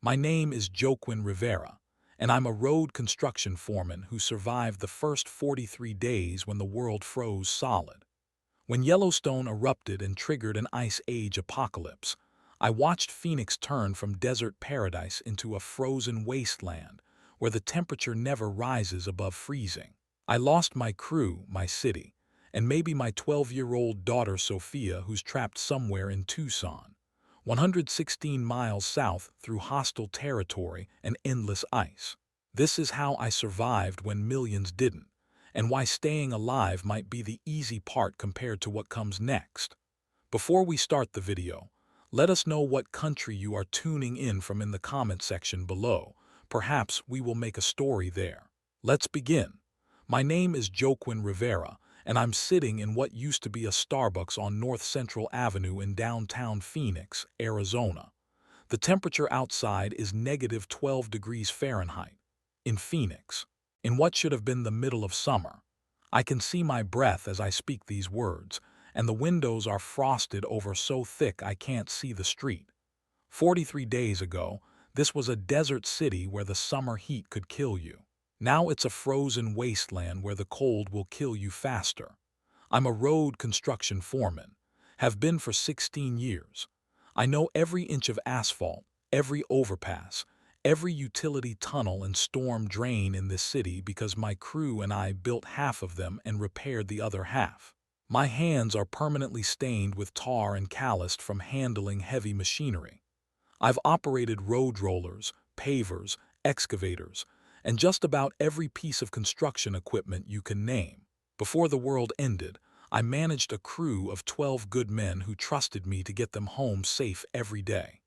My name is Joaquin Rivera, and I'm a road construction foreman who survived the first 43 days when the world froze solid. When Yellowstone erupted and triggered an Ice Age apocalypse, I watched Phoenix turn from desert paradise into a frozen wasteland where the temperature never rises above freezing. I lost my crew, my city, and maybe my 12-year-old daughter Sophia, who's trapped somewhere in Tucson, 116 miles south through hostile territory and endless ice. This is how I survived when millions didn't, and why staying alive might be the easy part compared to what comes next. Before we start the video, let us know what country you are tuning in from in the comment section below. Perhaps we will make a story there. Let's begin. My name is Joaquin Rivera, and I'm sitting in what used to be a Starbucks on North Central Avenue in downtown Phoenix, Arizona. The temperature outside is negative 12 degrees Fahrenheit. In Phoenix, in what should have been the middle of summer, I can see my breath as I speak these words, and the windows are frosted over so thick I can't see the street. 43 days ago, this was a desert city where the summer heat could kill you. Now it's a frozen wasteland where the cold will kill you faster. I'm a road construction foreman, have been for 16 years. I know every inch of asphalt, every overpass, every utility tunnel and storm drain in this city because my crew and I built half of them and repaired the other half. My hands are permanently stained with tar and calloused from handling heavy machinery. I've operated road rollers, pavers, excavators, and just about every piece of construction equipment you can name. Before the world ended, I managed a crew of 12 good men who trusted me to get them home safe every day.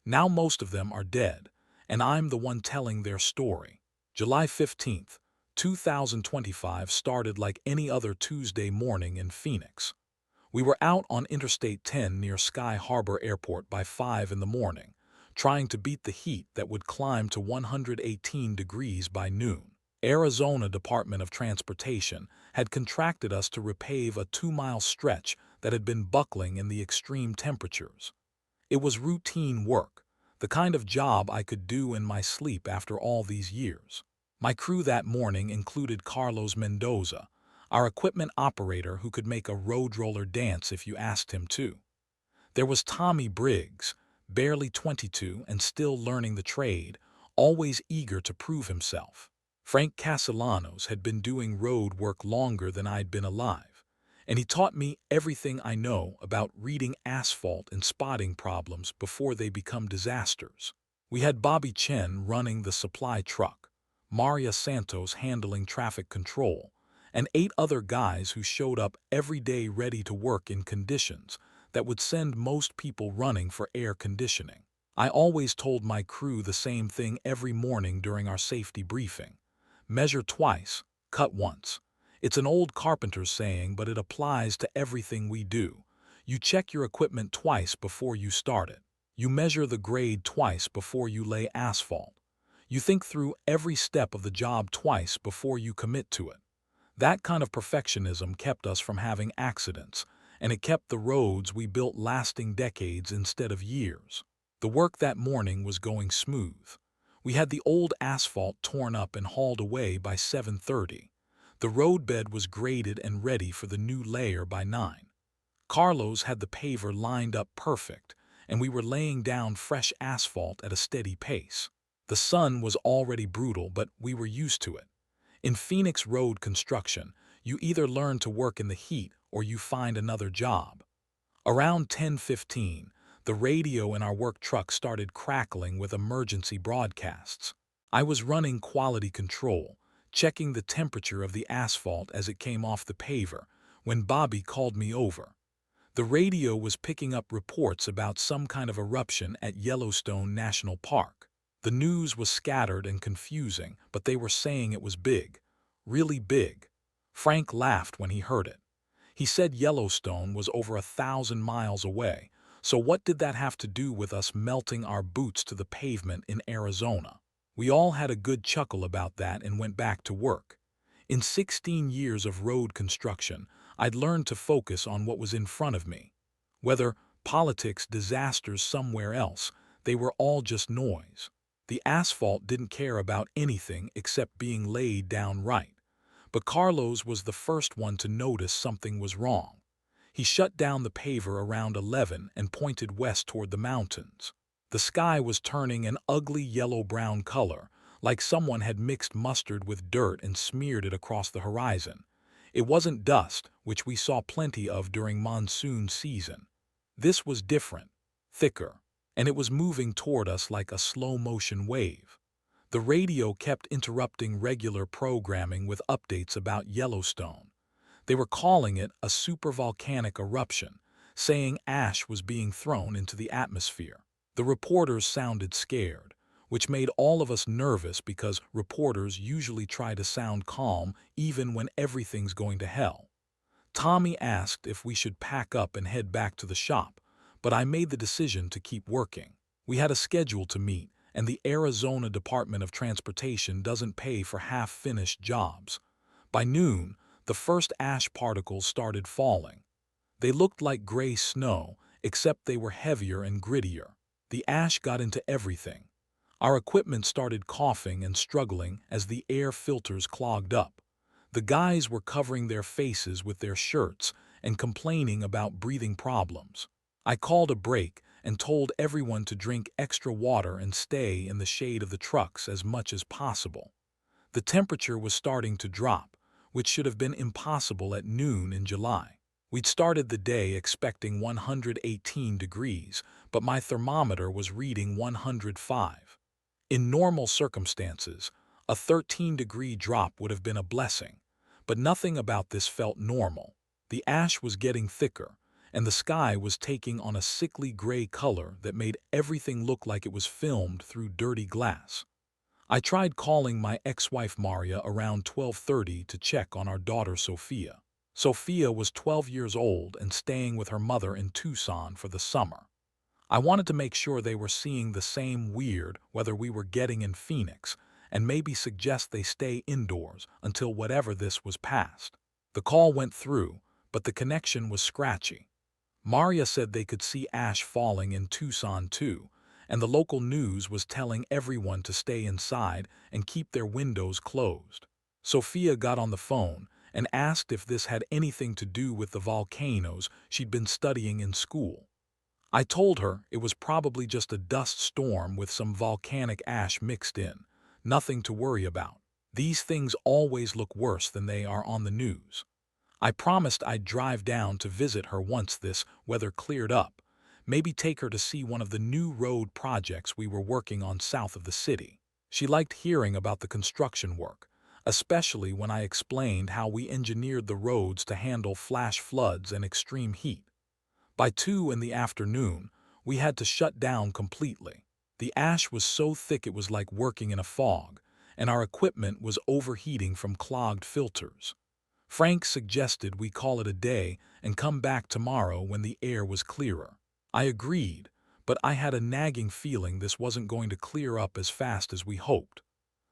Now most of them are dead, and I'm the one telling their story. July 15th, 2025 started like any other Tuesday morning in Phoenix. We were out on Interstate 10 near Sky Harbor Airport by 5 in the morning, trying to beat the heat that would climb to 118 degrees by noon. Arizona Department of Transportation had contracted us to repave a 2-mile stretch that had been buckling in the extreme temperatures. It was routine work, the kind of job I could do in my sleep after all these years. My crew that morning included Carlos Mendoza, our equipment operator who could make a road roller dance if you asked him to. There was Tommy Briggs, barely 22 and still learning the trade, always eager to prove himself. Frank Castellanos had been doing road work longer than I'd been alive, and he taught me everything I know about reading asphalt and spotting problems before they become disasters. We had Bobby Chen running the supply truck, Maria Santos handling traffic control, and 8 other guys who showed up every day ready to work in conditions that would send most people running for air conditioning. I always told my crew the same thing every morning during our safety briefing. Measure twice, cut once. It's an old carpenter's saying, but it applies to everything we do. You check your equipment twice before you start it. You measure the grade twice before you lay asphalt. You think through every step of the job twice before you commit to it. That kind of perfectionism kept us from having accidents, and it kept the roads we built lasting decades instead of years. The work that morning was going smooth. We had the old asphalt torn up and hauled away by 7:30. The roadbed was graded and ready for the new layer by 9. Carlos had the paver lined up perfect, and we were laying down fresh asphalt at a steady pace. The sun was already brutal, but we were used to it. In Phoenix road construction, you either learn to work in the heat or you find another job. Around 10:15, the radio in our work truck started crackling with emergency broadcasts. I was running quality control, checking the temperature of the asphalt as it came off the paver, when Bobby called me over. The radio was picking up reports about some kind of eruption at Yellowstone National Park. The news was scattered and confusing, but they were saying it was big, really big. Frank laughed when he heard it. He said Yellowstone was over 1,000 miles away, so what did that have to do with us melting our boots to the pavement in Arizona? We all had a good chuckle about that and went back to work. In 16 years of road construction, I'd learned to focus on what was in front of me. Whether politics, disasters somewhere else, they were all just noise. The asphalt didn't care about anything except being laid down right. But Carlos was the first one to notice something was wrong. He shut down the paver around 11 and pointed west toward the mountains. The sky was turning an ugly yellow-brown color, like someone had mixed mustard with dirt and smeared it across the horizon. It wasn't dust, which we saw plenty of during monsoon season. This was different, thicker, and it was moving toward us like a slow-motion wave. The radio kept interrupting regular programming with updates about Yellowstone. They were calling it a supervolcanic eruption, saying ash was being thrown into the atmosphere. The reporters sounded scared, which made all of us nervous because reporters usually try to sound calm even when everything's going to hell. Tommy asked if we should pack up and head back to the shop, but I made the decision to keep working. We had a schedule to meet, and the Arizona Department of Transportation doesn't pay for half-finished jobs. By noon, the first ash particles started falling. They looked like gray snow, except they were heavier and grittier. The ash got into everything. Our equipment started coughing and struggling as the air filters clogged up. The guys were covering their faces with their shirts and complaining about breathing problems. I called a break and told everyone to drink extra water and stay in the shade of the trucks as much as possible. The temperature was starting to drop, which should have been impossible at noon in July. We'd started the day expecting 118 degrees, but my thermometer was reading 105. In normal circumstances, a 13-degree drop would have been a blessing, but nothing about this felt normal. The ash was getting thicker, and the sky was taking on a sickly gray color that made everything look like it was filmed through dirty glass. I tried calling my ex-wife Maria around 12:30 to check on our daughter Sophia. Sophia was 12 years old and staying with her mother in Tucson for the summer. I wanted to make sure they were seeing the same weird weather we were getting in Phoenix, and maybe suggest they stay indoors until whatever this was past. The call went through, but the connection was scratchy. Maria said they could see ash falling in Tucson too, and the local news was telling everyone to stay inside and keep their windows closed. Sophia got on the phone and asked if this had anything to do with the volcanoes she'd been studying in school. I told her it was probably just a dust storm with some volcanic ash mixed in, nothing to worry about. These things always look worse than they are on the news. I promised I'd drive down to visit her once this weather cleared up, maybe take her to see one of the new road projects we were working on south of the city. She liked hearing about the construction work, especially when I explained how we engineered the roads to handle flash floods and extreme heat. By 2 in the afternoon, we had to shut down completely. The ash was so thick it was like working in a fog, and our equipment was overheating from clogged filters. Frank suggested we call it a day and come back tomorrow when the air was clearer. I agreed, but I had a nagging feeling this wasn't going to clear up as fast as we hoped.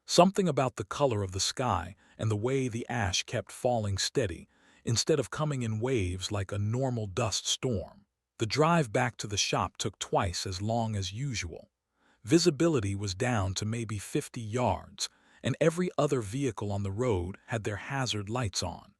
Something about the color of the sky and the way the ash kept falling steady, instead of coming in waves like a normal dust storm. The drive back to the shop took twice as long as usual. Visibility was down to maybe 50 yards, and every other vehicle on the road had their hazard lights on.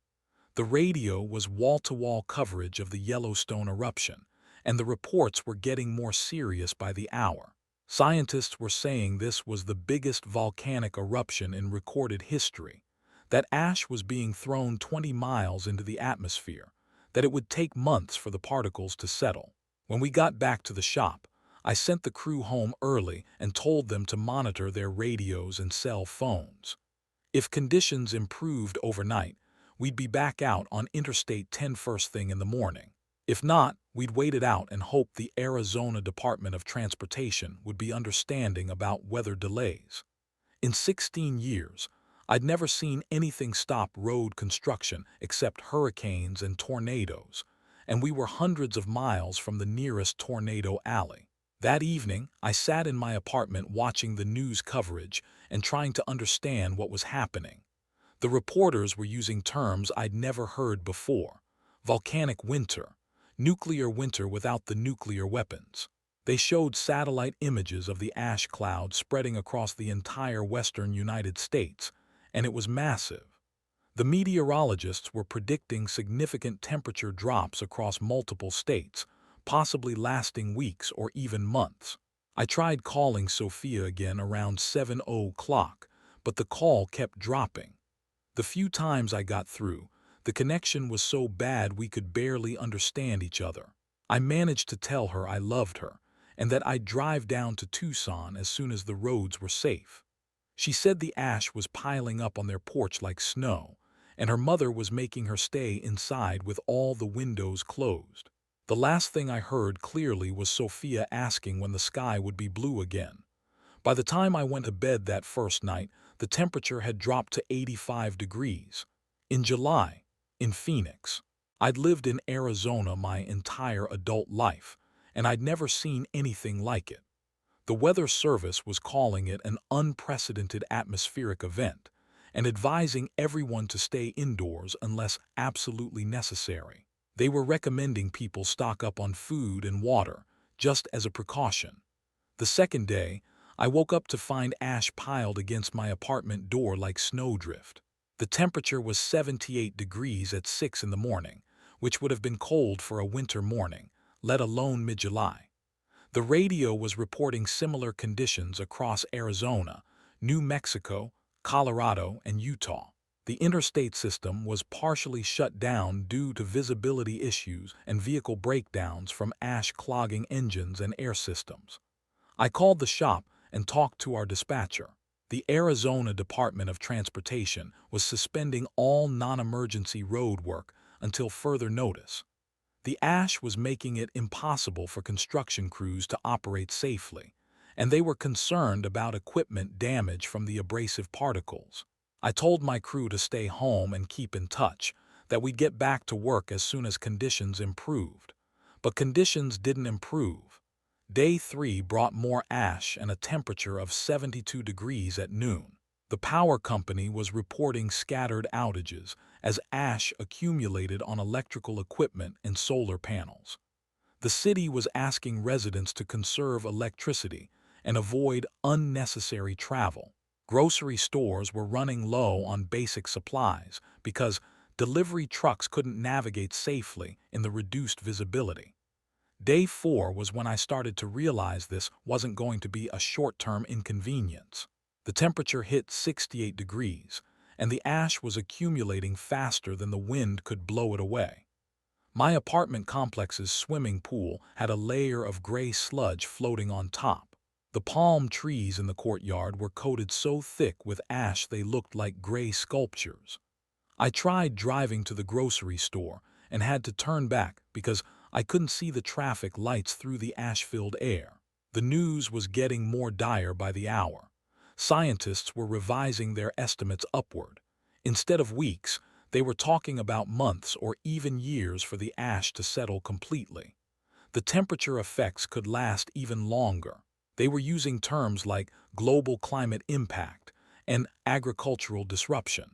The radio was wall-to-wall coverage of the Yellowstone eruption, and the reports were getting more serious by the hour. Scientists were saying this was the biggest volcanic eruption in recorded history, that ash was being thrown 20 miles into the atmosphere, that it would take months for the particles to settle. When we got back to the shop, I sent the crew home early and told them to monitor their radios and cell phones. If conditions improved overnight, we'd be back out on Interstate 10 first thing in the morning. If not, we'd wait it out and hope the Arizona Department of Transportation would be understanding about weather delays. In 16 years, I'd never seen anything stop road construction except hurricanes and tornadoes, and we were hundreds of miles from the nearest tornado alley. That evening, I sat in my apartment watching the news coverage and trying to understand what was happening. The reporters were using terms I'd never heard before: volcanic winter, nuclear winter without the nuclear weapons. They showed satellite images of the ash cloud spreading across the entire western United States, and it was massive. The meteorologists were predicting significant temperature drops across multiple states, possibly lasting weeks or even months. I tried calling Sophia again around 7 o'clock, but the call kept dropping. The few times I got through, the connection was so bad we could barely understand each other. I managed to tell her I loved her, and that I'd drive down to Tucson as soon as the roads were safe. She said the ash was piling up on their porch like snow, and her mother was making her stay inside with all the windows closed. The last thing I heard clearly was Sophia asking when the sky would be blue again. By the time I went to bed that first night, the temperature had dropped to 85 degrees. In July, in Phoenix. I'd lived in Arizona my entire adult life, and I'd never seen anything like it. The Weather Service was calling it an unprecedented atmospheric event and advising everyone to stay indoors unless absolutely necessary. They were recommending people stock up on food and water, just as a precaution. The second day, I woke up to find ash piled against my apartment door like snowdrift. The temperature was 78 degrees at 6 in the morning, which would have been cold for a winter morning, let alone mid-July. The radio was reporting similar conditions across Arizona, New Mexico, Colorado, and Utah. The interstate system was partially shut down due to visibility issues and vehicle breakdowns from ash clogging engines and air systems. I called the shop and talked to our dispatcher. The Arizona Department of Transportation was suspending all non-emergency road work until further notice. The ash was making it impossible for construction crews to operate safely, and they were concerned about equipment damage from the abrasive particles. I told my crew to stay home and keep in touch, that we'd get back to work as soon as conditions improved. But conditions didn't improve. Day 3 brought more ash and a temperature of 72 degrees at noon. The power company was reporting scattered outages as ash accumulated on electrical equipment and solar panels. The city was asking residents to conserve electricity and avoid unnecessary travel. Grocery stores were running low on basic supplies because delivery trucks couldn't navigate safely in the reduced visibility. Day 4 was when I started to realize this wasn't going to be a short-term inconvenience. The temperature hit 68 degrees, and the ash was accumulating faster than the wind could blow it away. My apartment complex's swimming pool had a layer of gray sludge floating on top. The palm trees in the courtyard were coated so thick with ash they looked like gray sculptures. I tried driving to the grocery store and had to turn back because I couldn't see the traffic lights through the ash-filled air. The news was getting more dire by the hour. Scientists were revising their estimates upward. Instead of weeks, they were talking about months or even years for the ash to settle completely. The temperature effects could last even longer. They were using terms like global climate impact and agricultural disruption.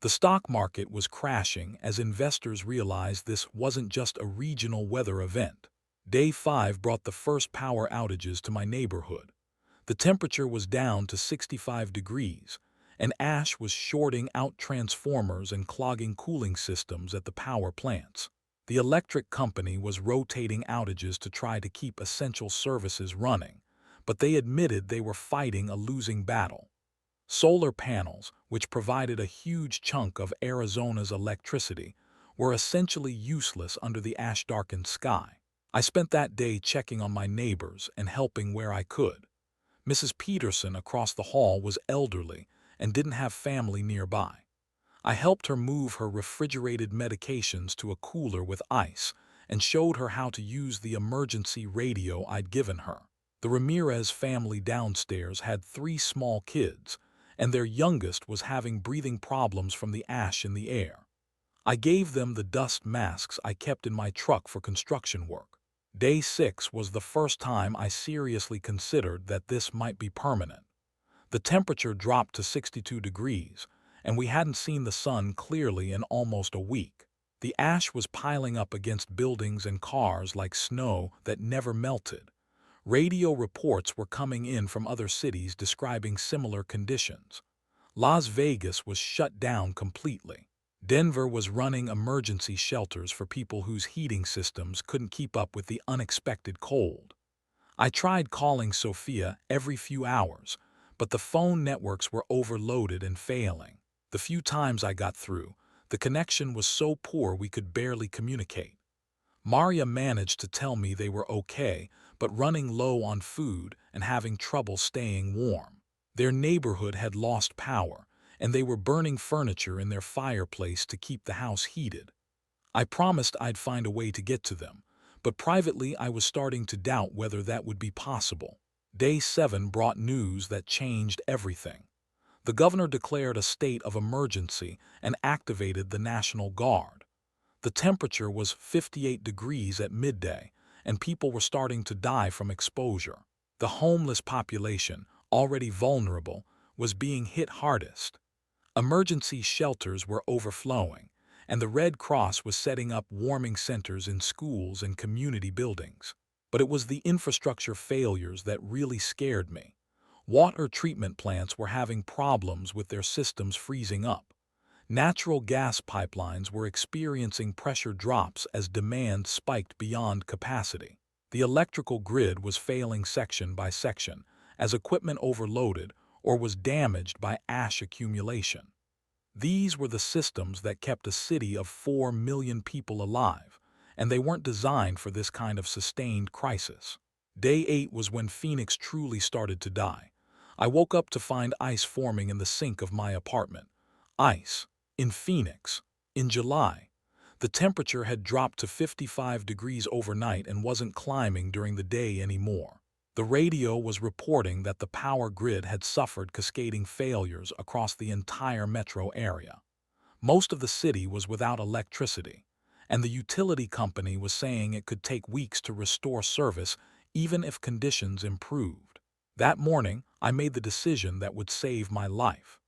The stock market was crashing as investors realized this wasn't just a regional weather event. Day 5 brought the first power outages to my neighborhood. The temperature was down to 65 degrees, and ash was shorting out transformers and clogging cooling systems at the power plants. The electric company was rotating outages to try to keep essential services running, but they admitted they were fighting a losing battle. Solar panels, which provided a huge chunk of Arizona's electricity, were essentially useless under the ash-darkened sky. I spent that day checking on my neighbors and helping where I could. Mrs. Peterson across the hall was elderly and didn't have family nearby. I helped her move her refrigerated medications to a cooler with ice and showed her how to use the emergency radio I'd given her. The Ramirez family downstairs had 3 small kids, and their youngest was having breathing problems from the ash in the air. I gave them the dust masks I kept in my truck for construction work. Day 6 was the first time I seriously considered that this might be permanent. The temperature dropped to 62 degrees, and we hadn't seen the sun clearly in almost a week. The ash was piling up against buildings and cars like snow that never melted. Radio reports were coming in from other cities describing similar conditions. Las Vegas was shut down completely. Denver was running emergency shelters for people whose heating systems couldn't keep up with the unexpected cold. I tried calling Sofia every few hours, but the phone networks were overloaded and failing. The few times I got through, the connection was so poor we could barely communicate. Maria managed to tell me they were okay, but running low on food and having trouble staying warm. Their neighborhood had lost power, and they were burning furniture in their fireplace to keep the house heated. I promised I'd find a way to get to them, but privately I was starting to doubt whether that would be possible. Day 7 brought news that changed everything. The governor declared a state of emergency and activated the National Guard. The temperature was 58 degrees at midday, and people were starting to die from exposure. The homeless population, already vulnerable, was being hit hardest. Emergency shelters were overflowing, and the Red Cross was setting up warming centers in schools and community buildings. But it was the infrastructure failures that really scared me. Water treatment plants were having problems with their systems freezing up. Natural gas pipelines were experiencing pressure drops as demand spiked beyond capacity. The electrical grid was failing section by section as equipment overloaded or was damaged by ash accumulation. These were the systems that kept a city of 4 million people alive, and they weren't designed for this kind of sustained crisis. Day 8 was when Phoenix truly started to die. I woke up to find ice forming in the sink of my apartment. Ice. In Phoenix. In July. The temperature had dropped to 55 degrees overnight and wasn't climbing during the day anymore. The radio was reporting that the power grid had suffered cascading failures across the entire metro area. Most of the city was without electricity, and the utility company was saying it could take weeks to restore service even if conditions improved. That morning, I made the decision that would save my life.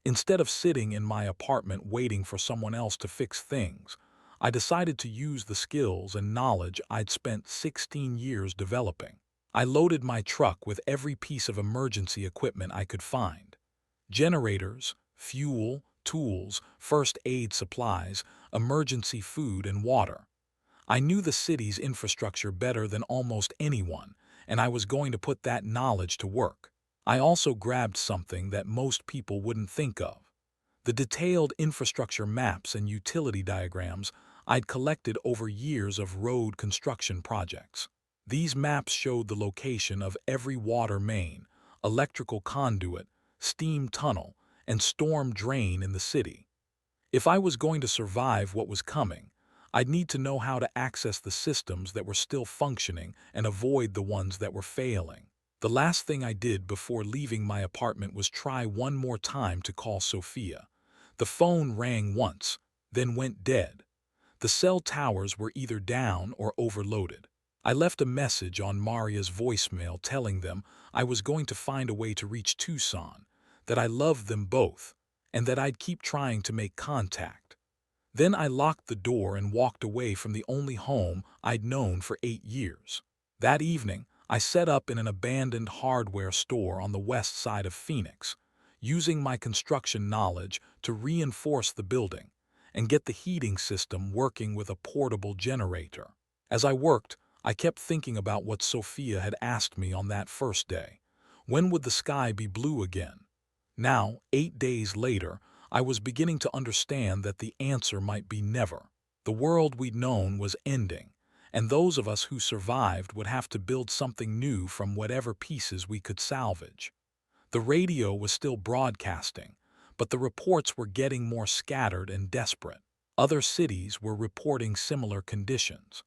Instead of sitting in my apartment waiting for someone else to fix things, I decided to use the skills and knowledge I'd spent 16 years developing. I loaded my truck with every piece of emergency equipment I could find. Generators, fuel, tools, first aid supplies, emergency food and water. I knew the city's infrastructure better than almost anyone, and I was going to put that knowledge to work. I also grabbed something that most people wouldn't think of: the detailed infrastructure maps and utility diagrams I'd collected over years of road construction projects. These maps showed the location of every water main, electrical conduit, steam tunnel, and storm drain in the city. If I was going to survive what was coming, I'd need to know how to access the systems that were still functioning and avoid the ones that were failing. The last thing I did before leaving my apartment was try one more time to call Sofia. The phone rang once, then went dead. The cell towers were either down or overloaded. I left a message on Maria's voicemail telling them I was going to find a way to reach Tucson, that I loved them both, and that I'd keep trying to make contact. Then I locked the door and walked away from the only home I'd known for 8 years. That evening, I set up in an abandoned hardware store on the west side of Phoenix, using my construction knowledge to reinforce the building and get the heating system working with a portable generator. As I worked, I kept thinking about what Sophia had asked me on that first day. When would the sky be blue again? Now, 8 days later, I was beginning to understand that the answer might be never. The world we'd known was ending, and those of us who survived would have to build something new from whatever pieces we could salvage. The radio was still broadcasting, but the reports were getting more scattered and desperate. Other cities were reporting similar conditions.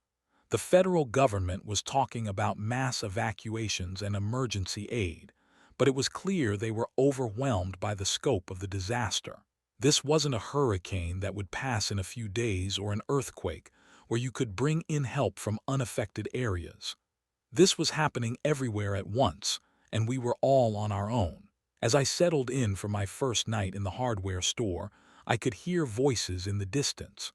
The federal government was talking about mass evacuations and emergency aid, but it was clear they were overwhelmed by the scope of the disaster. This wasn't a hurricane that would pass in a few days or an earthquake where you could bring in help from unaffected areas. This was happening everywhere at once, and we were all on our own. As I settled in for my first night in the hardware store, I could hear voices in the distance.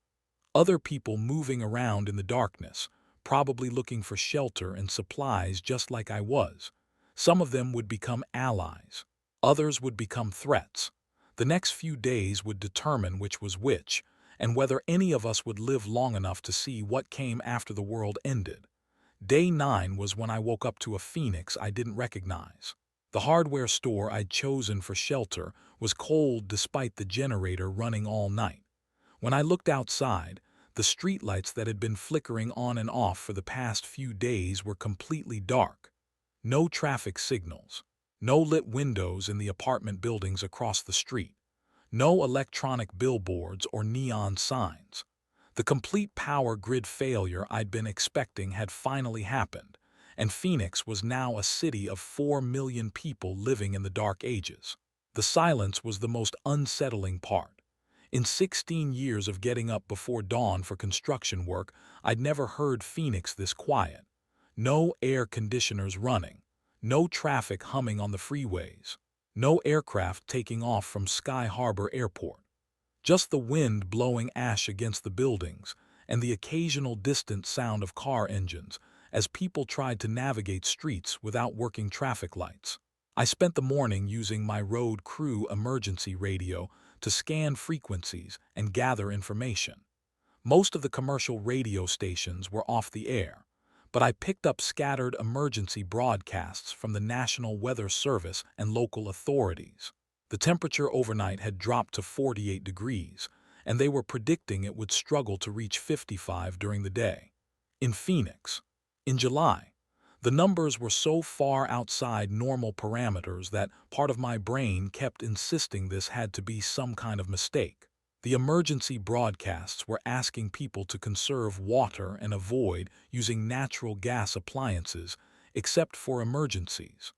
Other people moving around in the darkness, probably looking for shelter and supplies just like I was. Some of them would become allies. Others would become threats. The next few days would determine which was which, and whether any of us would live long enough to see what came after the world ended. Day 9 was when I woke up to a phoenix I didn't recognize. The hardware store I'd chosen for shelter was cold despite the generator running all night. When I looked outside, the streetlights that had been flickering on and off for the past few days were completely dark. No traffic signals. No lit windows in the apartment buildings across the street. No electronic billboards or neon signs. The complete power grid failure I'd been expecting had finally happened, and Phoenix was now a city of 4 million people living in the Dark Ages. The silence was the most unsettling part. In 16 years of getting up before dawn for construction work, I'd never heard Phoenix this quiet. No air conditioners running. No traffic humming on the freeways. No aircraft taking off from Sky Harbor Airport. Just the wind blowing ash against the buildings and the occasional distant sound of car engines as people tried to navigate streets without working traffic lights. I spent the morning using my road crew emergency radio to scan frequencies and gather information. Most of the commercial radio stations were off the air, but I picked up scattered emergency broadcasts from the National Weather Service and local authorities. The temperature overnight had dropped to 48 degrees, and they were predicting it would struggle to reach 55 during the day. In Phoenix, in July, the numbers were so far outside normal parameters that part of my brain kept insisting this had to be some kind of mistake. The emergency broadcasts were asking people to conserve water and avoid using natural gas appliances except for emergencies.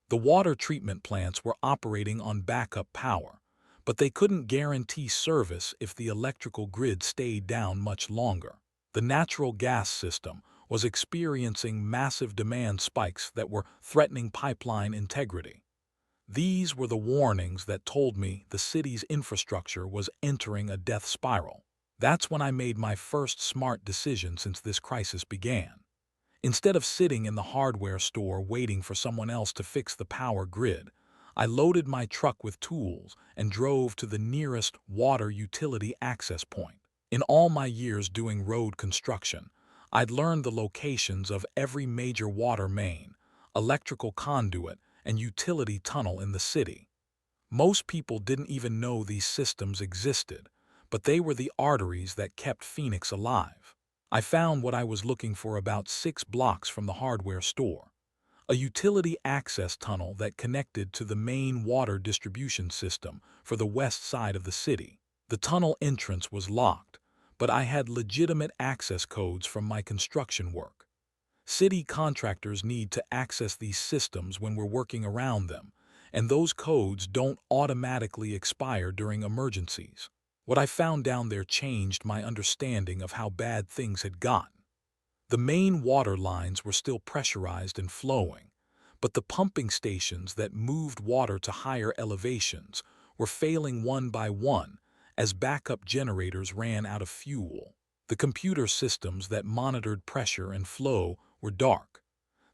The water treatment plants were operating on backup power, but they couldn't guarantee service if the electrical grid stayed down much longer. The natural gas system was experiencing massive demand spikes that were threatening pipeline integrity. These were the warnings that told me the city's infrastructure was entering a death spiral. That's when I made my first smart decision since this crisis began. Instead of sitting in the hardware store waiting for someone else to fix the power grid, I loaded my truck with tools and drove to the nearest water utility access point. In all my years doing road construction, I'd learned the locations of every major water main, electrical conduit, and utility tunnel in the city. Most people didn't even know these systems existed, but they were the arteries that kept Phoenix alive. I found what I was looking for about 6 blocks from the hardware store. A utility access tunnel that connected to the main water distribution system for the west side of the city. The tunnel entrance was locked, but I had legitimate access codes from my construction work. City contractors need to access these systems when we're working around them, and those codes don't automatically expire during emergencies. What I found down there changed my understanding of how bad things had gotten. The main water lines were still pressurized and flowing, but the pumping stations that moved water to higher elevations were failing one by one as backup generators ran out of fuel. The computer systems that monitored pressure and flow were dark.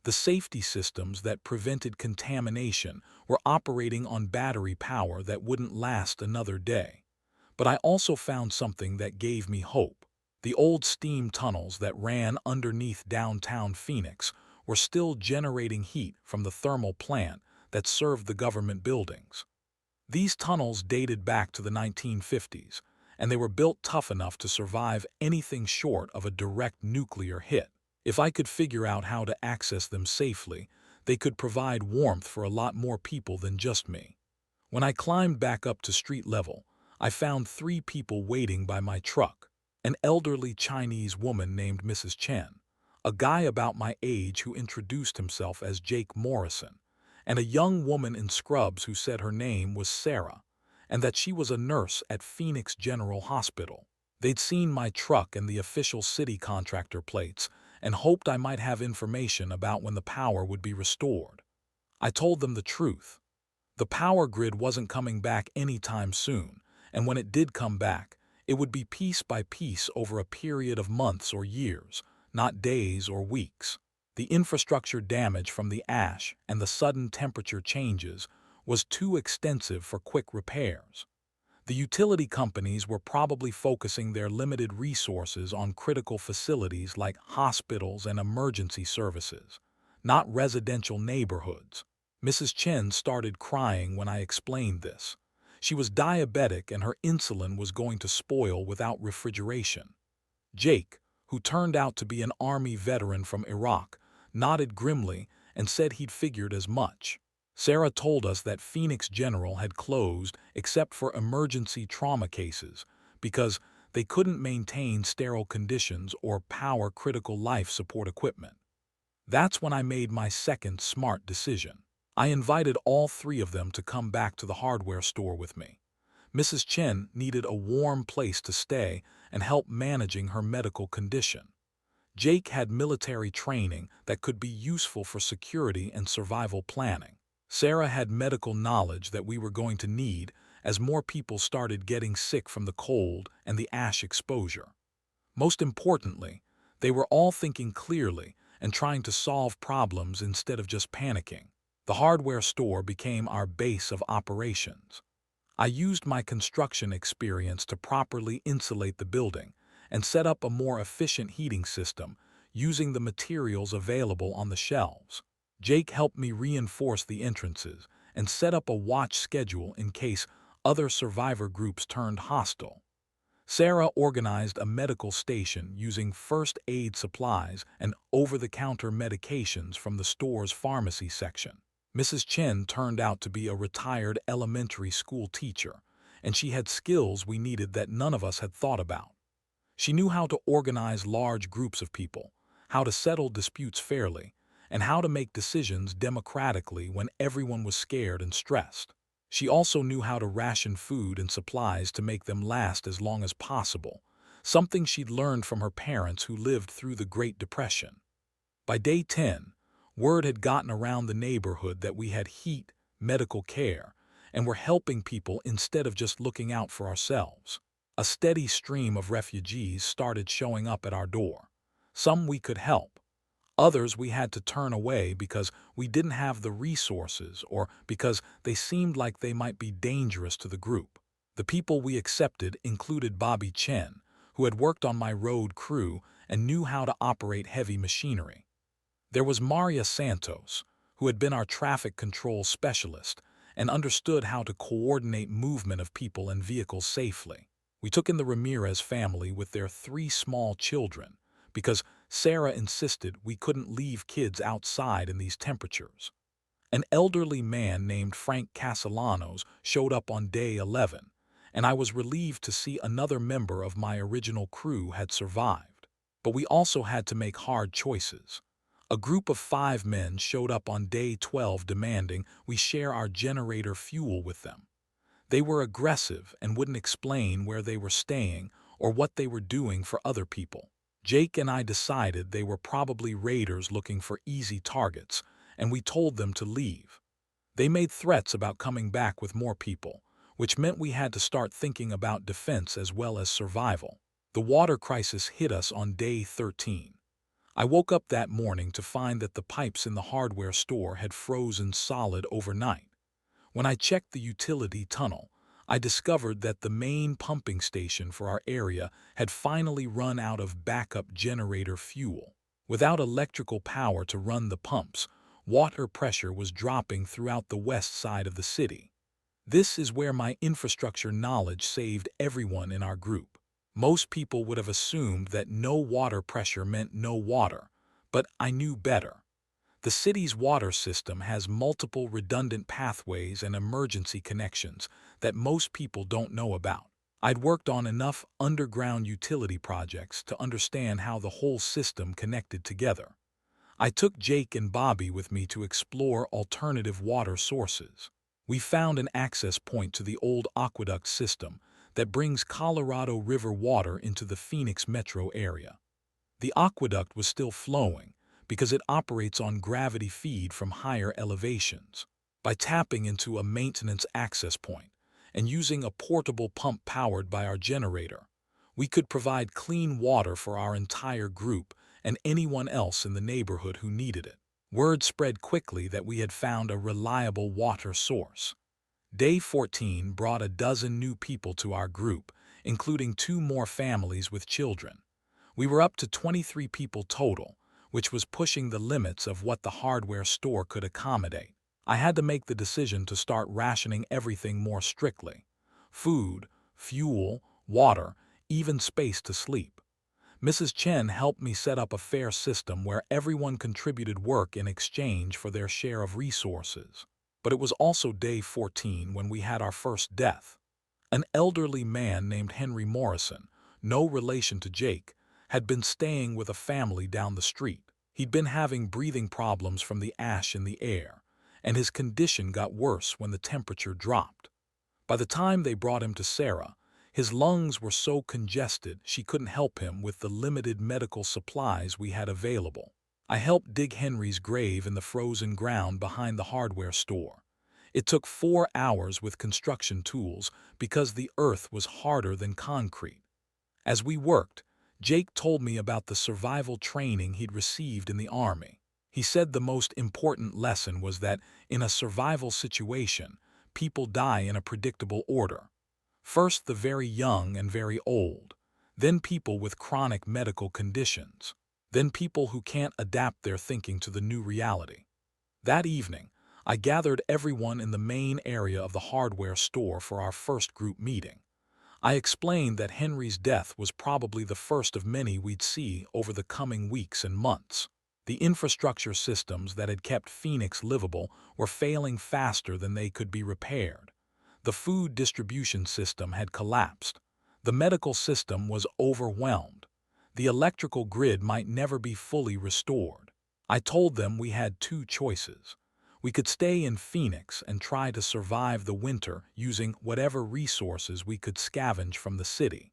The safety systems that prevented contamination were operating on battery power that wouldn't last another day. But I also found something that gave me hope. The old steam tunnels that ran underneath downtown Phoenix were still generating heat from the thermal plant that served the government buildings. These tunnels dated back to the 1950s, and they were built tough enough to survive anything short of a direct nuclear hit. If I could figure out how to access them safely, they could provide warmth for a lot more people than just me. When I climbed back up to street level, I found 3 people waiting by my truck. An elderly Chinese woman named Mrs. Chen, a guy about my age who introduced himself as Jake Morrison, and a young woman in scrubs who said her name was Sarah, and that she was a nurse at Phoenix General Hospital. They'd seen my truck and the official city contractor plates and hoped I might have information about when the power would be restored. I told them the truth. The power grid wasn't coming back anytime soon, and when it did come back, it would be piece by piece over a period of months or years, not days or weeks. The infrastructure damage from the ash and the sudden temperature changes was too extensive for quick repairs. The utility companies were probably focusing their limited resources on critical facilities like hospitals and emergency services, not residential neighborhoods. Mrs. Chen started crying when I explained this. She was diabetic and her insulin was going to spoil without refrigeration. Jake, who turned out to be an army veteran from Iraq, nodded grimly and said he'd figured as much. Sarah told us that Phoenix General had closed except for emergency trauma cases because they couldn't maintain sterile conditions or power critical life support equipment. That's when I made my second smart decision. I invited all three of them to come back to the hardware store with me. Mrs. Chen needed a warm place to stay and help managing her medical condition. Jake had military training that could be useful for security and survival planning. Sarah had medical knowledge that we were going to need as more people started getting sick from the cold and the ash exposure. Most importantly, they were all thinking clearly and trying to solve problems instead of just panicking. The hardware store became our base of operations. I used my construction experience to properly insulate the building and set up a more efficient heating system using the materials available on the shelves. Jake helped me reinforce the entrances and set up a watch schedule in case other survivor groups turned hostile. Sarah organized a medical station using first aid supplies and over-the-counter medications from the store's pharmacy section. Mrs. Chen turned out to be a retired elementary school teacher, and she had skills we needed that none of us had thought about. She knew how to organize large groups of people, how to settle disputes fairly, and how to make decisions democratically when everyone was scared and stressed. She also knew how to ration food and supplies to make them last as long as possible, something she'd learned from her parents who lived through the Great Depression. By day 10, word had gotten around the neighborhood that we had heat, medical care, and were helping people instead of just looking out for ourselves. A steady stream of refugees started showing up at our door. Some we could help. Others we had to turn away because we didn't have the resources or because they seemed like they might be dangerous to the group. The people we accepted included Bobby Chen, who had worked on my road crew and knew how to operate heavy machinery. There was Maria Santos, who had been our traffic control specialist and understood how to coordinate movement of people and vehicles safely. We took in the Ramirez family with their 3 small children because Sarah insisted we couldn't leave kids outside in these temperatures. An elderly man named Frank Castellanos showed up on day 11, and I was relieved to see another member of my original crew had survived. But we also had to make hard choices. A group of 5 men showed up on day 12 demanding we share our generator fuel with them. They were aggressive and wouldn't explain where they were staying or what they were doing for other people. Jake and I decided they were probably raiders looking for easy targets, and we told them to leave. They made threats about coming back with more people, which meant we had to start thinking about defense as well as survival. The water crisis hit us on day 13. I woke up that morning to find that the pipes in the hardware store had frozen solid overnight. When I checked the utility tunnel, I discovered that the main pumping station for our area had finally run out of backup generator fuel. Without electrical power to run the pumps, water pressure was dropping throughout the west side of the city. This is where my infrastructure knowledge saved everyone in our group. Most people would have assumed that no water pressure meant no water, but I knew better. The city's water system has multiple redundant pathways and emergency connections that most people don't know about. I'd worked on enough underground utility projects to understand how the whole system connected together. I took Jake and Bobby with me to explore alternative water sources. We found an access point to the old aqueduct system that brings Colorado River water into the Phoenix metro area. The aqueduct was still flowing, because it operates on gravity feed from higher elevations. By tapping into a maintenance access point and using a portable pump powered by our generator, we could provide clean water for our entire group and anyone else in the neighborhood who needed it. Word spread quickly that we had found a reliable water source. Day 14 brought a dozen new people to our group, including 2 more families with children. We were up to 23 people total, which was pushing the limits of what the hardware store could accommodate. I had to make the decision to start rationing everything more strictly: food, fuel, water, even space to sleep. Mrs. Chen helped me set up a fair system where everyone contributed work in exchange for their share of resources. But it was also day 14 when we had our first death. An elderly man named Henry Morrison, no relation to Jake, had been staying with a family down the street. He'd been having breathing problems from the ash in the air, and his condition got worse when the temperature dropped. By the time they brought him to Sarah, his lungs were so congested she couldn't help him with the limited medical supplies we had available. I helped dig Henry's grave in the frozen ground behind the hardware store. It took 4 hours with construction tools because the earth was harder than concrete. As we worked, Jake told me about the survival training he'd received in the Army. He said the most important lesson was that in a survival situation, people die in a predictable order. First the very young and very old, then people with chronic medical conditions, then people who can't adapt their thinking to the new reality. That evening, I gathered everyone in the main area of the hardware store for our first group meeting. I explained that Henry's death was probably the first of many we'd see over the coming weeks and months. The infrastructure systems that had kept Phoenix livable were failing faster than they could be repaired. The food distribution system had collapsed. The medical system was overwhelmed. The electrical grid might never be fully restored. I told them we had 2 choices. We could stay in Phoenix and try to survive the winter using whatever resources we could scavenge from the city.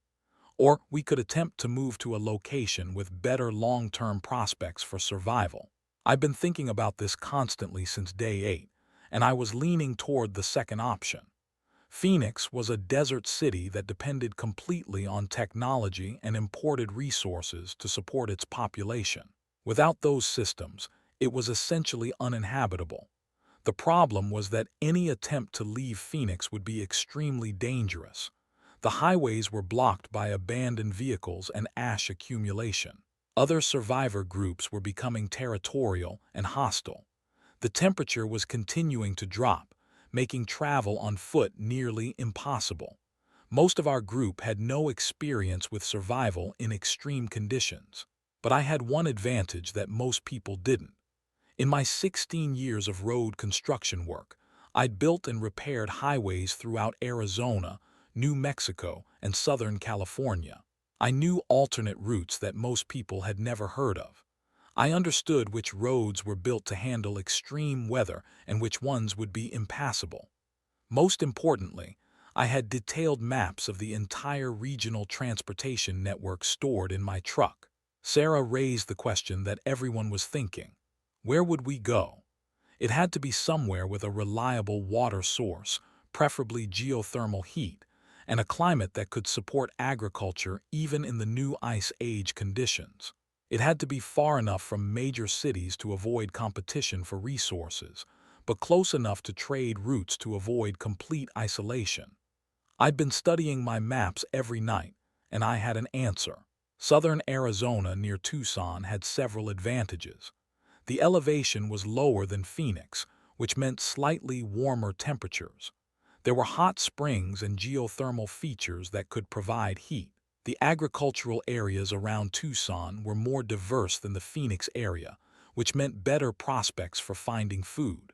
Or we could attempt to move to a location with better long-term prospects for survival. I've been thinking about this constantly since day 8, and I was leaning toward the second option. Phoenix was a desert city that depended completely on technology and imported resources to support its population. Without those systems, it was essentially uninhabitable. The problem was that any attempt to leave Phoenix would be extremely dangerous. The highways were blocked by abandoned vehicles and ash accumulation. Other survivor groups were becoming territorial and hostile. The temperature was continuing to drop, making travel on foot nearly impossible. Most of our group had no experience with survival in extreme conditions, but I had one advantage that most people didn't. In my 16 years of road construction work, I'd built and repaired highways throughout Arizona, New Mexico, and Southern California. I knew alternate routes that most people had never heard of. I understood which roads were built to handle extreme weather and which ones would be impassable. Most importantly, I had detailed maps of the entire regional transportation network stored in my truck. Sarah raised the question that everyone was thinking. Where would we go? It had to be somewhere with a reliable water source, preferably geothermal heat, and a climate that could support agriculture even in the new ice age conditions. It had to be far enough from major cities to avoid competition for resources, but close enough to trade routes to avoid complete isolation. I'd been studying my maps every night, and I had an answer. Southern Arizona near Tucson had several advantages. The elevation was lower than Phoenix, which meant slightly warmer temperatures. There were hot springs and geothermal features that could provide heat. The agricultural areas around Tucson were more diverse than the Phoenix area, which meant better prospects for finding food.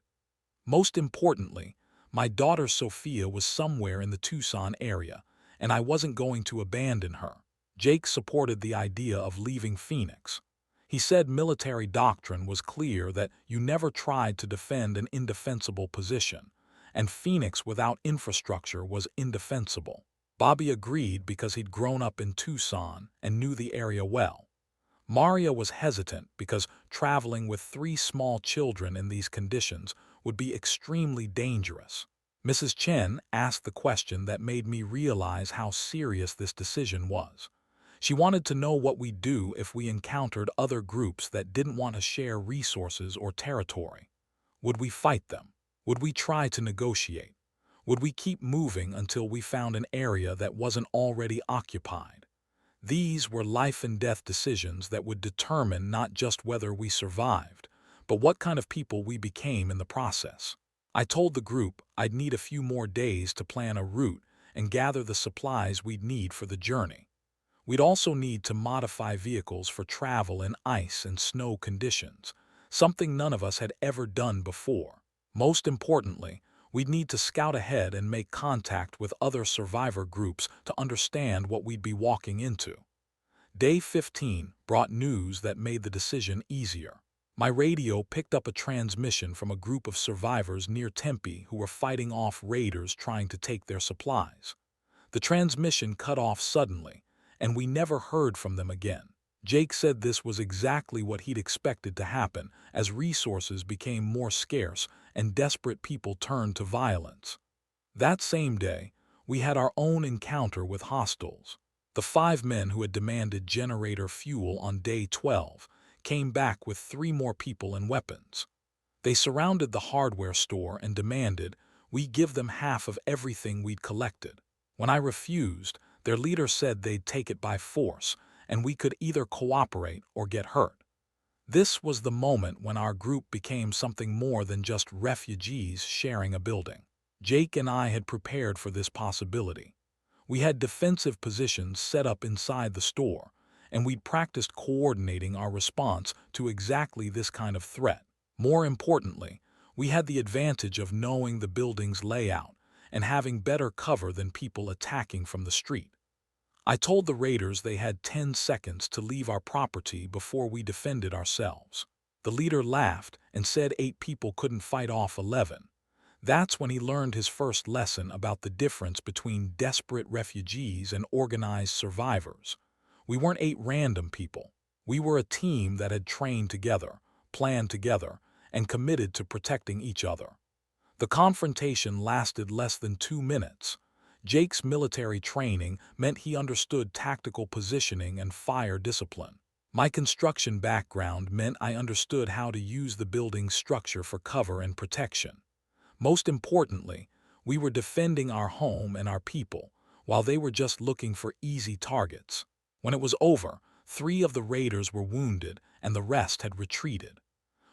Most importantly, my daughter Sophia was somewhere in the Tucson area, and I wasn't going to abandon her. Jake supported the idea of leaving Phoenix. He said military doctrine was clear that you never tried to defend an indefensible position, and Phoenix without infrastructure was indefensible. Bobby agreed because he'd grown up in Tucson and knew the area well. Maria was hesitant because traveling with 3 small children in these conditions would be extremely dangerous. Mrs. Chen asked the question that made me realize how serious this decision was. She wanted to know what we'd do if we encountered other groups that didn't want to share resources or territory. Would we fight them? Would we try to negotiate? Would we keep moving until we found an area that wasn't already occupied? These were life and death decisions that would determine not just whether we survived, but what kind of people we became in the process. I told the group I'd need a few more days to plan a route and gather the supplies we'd need for the journey. We'd also need to modify vehicles for travel in ice and snow conditions, something none of us had ever done before. Most importantly, we'd need to scout ahead and make contact with other survivor groups to understand what we'd be walking into. Day 15 brought news that made the decision easier. My radio picked up a transmission from a group of survivors near Tempe who were fighting off raiders trying to take their supplies. The transmission cut off suddenly, and we never heard from them again. Jake said this was exactly what he'd expected to happen as resources became more scarce and desperate people turned to violence. That same day, we had our own encounter with hostiles. The 5 men who had demanded generator fuel on day 12 came back with 3 more people and weapons. They surrounded the hardware store and demanded we give them half of everything we'd collected. When I refused, their leader said they'd take it by force, and we could either cooperate or get hurt. This was the moment when our group became something more than just refugees sharing a building. Jake and I had prepared for this possibility. We had defensive positions set up inside the store, and we'd practiced coordinating our response to exactly this kind of threat. More importantly, we had the advantage of knowing the building's layout and having better cover than people attacking from the street. I told the raiders they had 10 seconds to leave our property before we defended ourselves. The leader laughed and said 8 people couldn't fight off 11. That's when he learned his first lesson about the difference between desperate refugees and organized survivors. We weren't 8 random people. We were a team that had trained together, planned together, and committed to protecting each other. The confrontation lasted less than 2 minutes. Jake's military training meant he understood tactical positioning and fire discipline. My construction background meant I understood how to use the building's structure for cover and protection. Most importantly, we were defending our home and our people, while they were just looking for easy targets. When it was over, 3 of the raiders were wounded and the rest had retreated.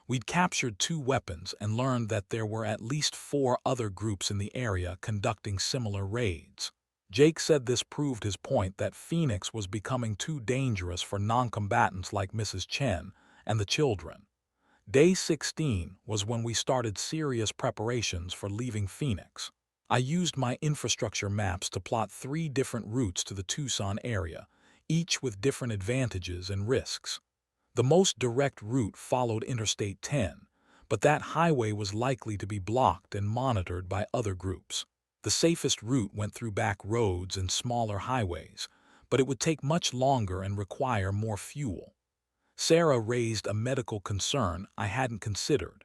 We'd captured 2 weapons and learned that there were at least 4 other groups in the area conducting similar raids. Jake said this proved his point that Phoenix was becoming too dangerous for non-combatants like Mrs. Chen and the children. Day 16 was when we started serious preparations for leaving Phoenix. I used my infrastructure maps to plot 3 different routes to the Tucson area, each with different advantages and risks. The most direct route followed Interstate 10, but that highway was likely to be blocked and monitored by other groups. The safest route went through back roads and smaller highways, but it would take much longer and require more fuel. Sarah raised a medical concern I hadn't considered.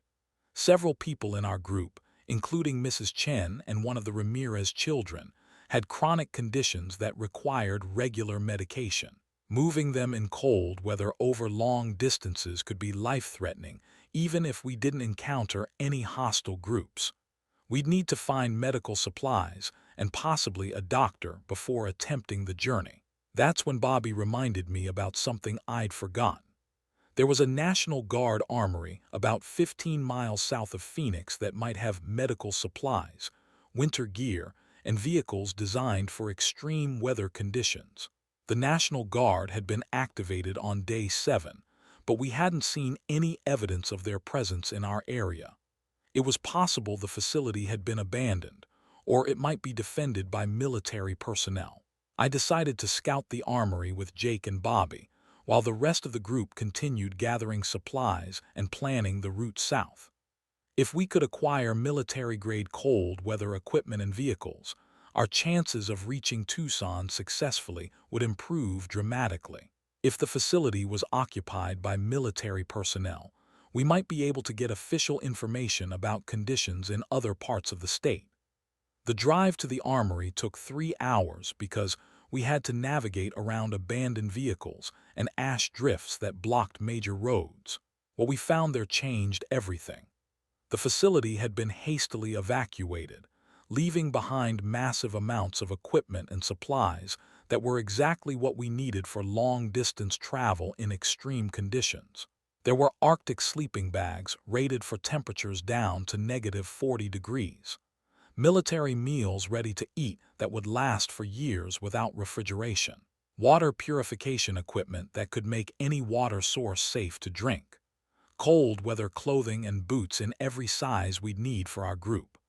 Several people in our group, including Mrs. Chen and one of the Ramirez children, had chronic conditions that required regular medication. Moving them in cold weather over long distances could be life-threatening, even if we didn't encounter any hostile groups. We'd need to find medical supplies and possibly a doctor before attempting the journey. That's when Bobby reminded me about something I'd forgotten. There was a National Guard armory about 15 miles south of Phoenix that might have medical supplies, winter gear, and vehicles designed for extreme weather conditions. The National Guard had been activated on day 7, but we hadn't seen any evidence of their presence in our area. It was possible the facility had been abandoned, or it might be defended by military personnel. I decided to scout the armory with Jake and Bobby, while the rest of the group continued gathering supplies and planning the route south. If we could acquire military-grade cold weather equipment and vehicles, our chances of reaching Tucson successfully would improve dramatically. If the facility was occupied by military personnel, we might be able to get official information about conditions in other parts of the state. The drive to the armory took 3 hours because we had to navigate around abandoned vehicles and ash drifts that blocked major roads. What we found there changed everything. The facility had been hastily evacuated, leaving behind massive amounts of equipment and supplies that were exactly what we needed for long-distance travel in extreme conditions. There were Arctic sleeping bags rated for temperatures down to -40 degrees, military meals ready to eat that would last for years without refrigeration, water purification equipment that could make any water source safe to drink, cold weather clothing and boots in every size we'd need for our group.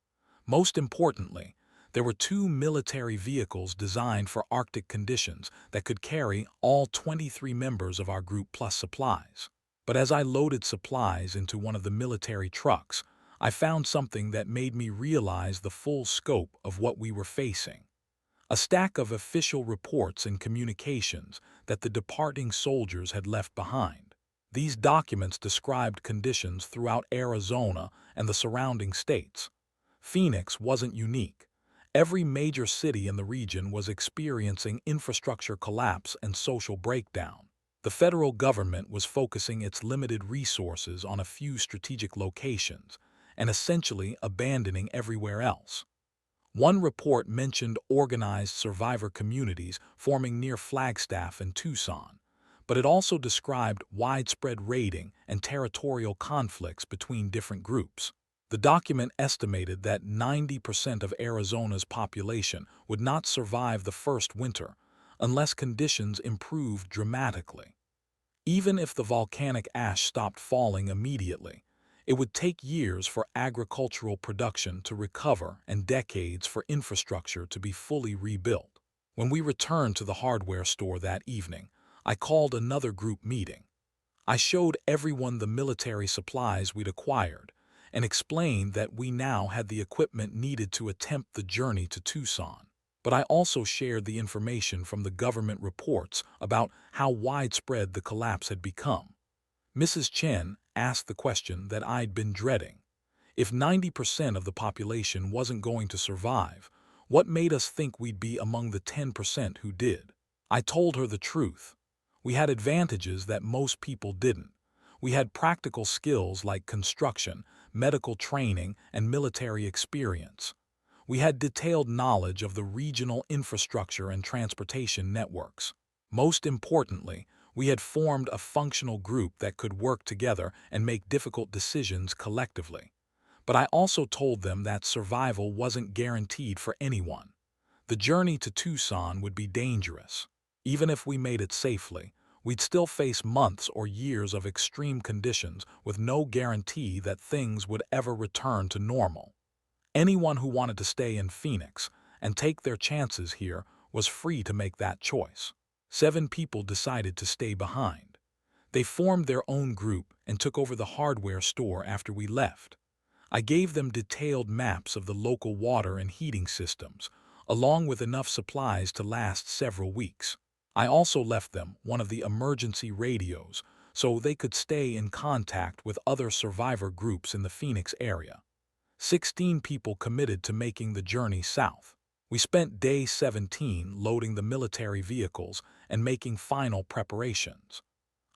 Most importantly, there were 2 military vehicles designed for Arctic conditions that could carry all 23 members of our group plus supplies. But as I loaded supplies into one of the military trucks, I found something that made me realize the full scope of what we were facing. A stack of official reports and communications that the departing soldiers had left behind. These documents described conditions throughout Arizona and the surrounding states. Phoenix wasn't unique. Every major city in the region was experiencing infrastructure collapse and social breakdown. The federal government was focusing its limited resources on a few strategic locations and essentially abandoning everywhere else. One report mentioned organized survivor communities forming near Flagstaff and Tucson, but it also described widespread raiding and territorial conflicts between different groups. The document estimated that 90% of Arizona's population would not survive the first winter unless conditions improved dramatically. Even if the volcanic ash stopped falling immediately, it would take years for agricultural production to recover and decades for infrastructure to be fully rebuilt. When we returned to the hardware store that evening, I called another group meeting. I showed everyone the military supplies we'd acquired and explained that we now had the equipment needed to attempt the journey to Tucson. But I also shared the information from the government reports about how widespread the collapse had become. Mrs. Chen asked the question that I'd been dreading. If 90% of the population wasn't going to survive, what made us think we'd be among the 10% who did? I told her the truth. We had advantages that most people didn't. We had practical skills like construction, medical training, and military experience. We had detailed knowledge of the regional infrastructure and transportation networks. Most importantly, we had formed a functional group that could work together and make difficult decisions collectively. But I also told them that survival wasn't guaranteed for anyone. The journey to Tucson would be dangerous. Even if we made it safely, we'd still face months or years of extreme conditions with no guarantee that things would ever return to normal. Anyone who wanted to stay in Phoenix and take their chances here was free to make that choice. 7 people decided to stay behind. They formed their own group and took over the hardware store after we left. I gave them detailed maps of the local water and heating systems, along with enough supplies to last several weeks. I also left them one of the emergency radios so they could stay in contact with other survivor groups in the Phoenix area. 16 people committed to making the journey south. We spent day 17 loading the military vehicles and making final preparations.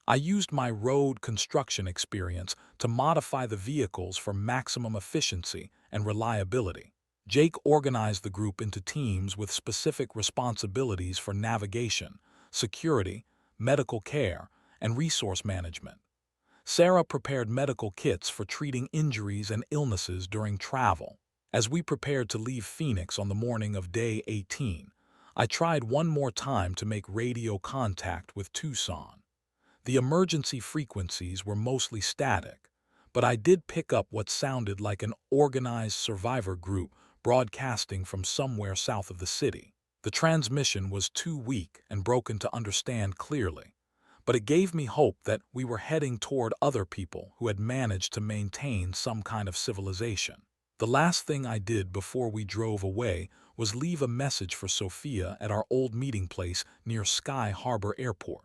I used my road construction experience to modify the vehicles for maximum efficiency and reliability. Jake organized the group into teams with specific responsibilities for navigation, security, medical care, and resource management. Sarah prepared medical kits for treating injuries and illnesses during travel. As we prepared to leave Phoenix on the morning of day 18, I tried one more time to make radio contact with Tucson. The emergency frequencies were mostly static, but I did pick up what sounded like an organized survivor group broadcasting from somewhere south of the city. The transmission was too weak and broken to understand clearly, but it gave me hope that we were heading toward other people who had managed to maintain some kind of civilization. The last thing I did before we drove away was leave a message for Sophia at our old meeting place near Sky Harbor Airport.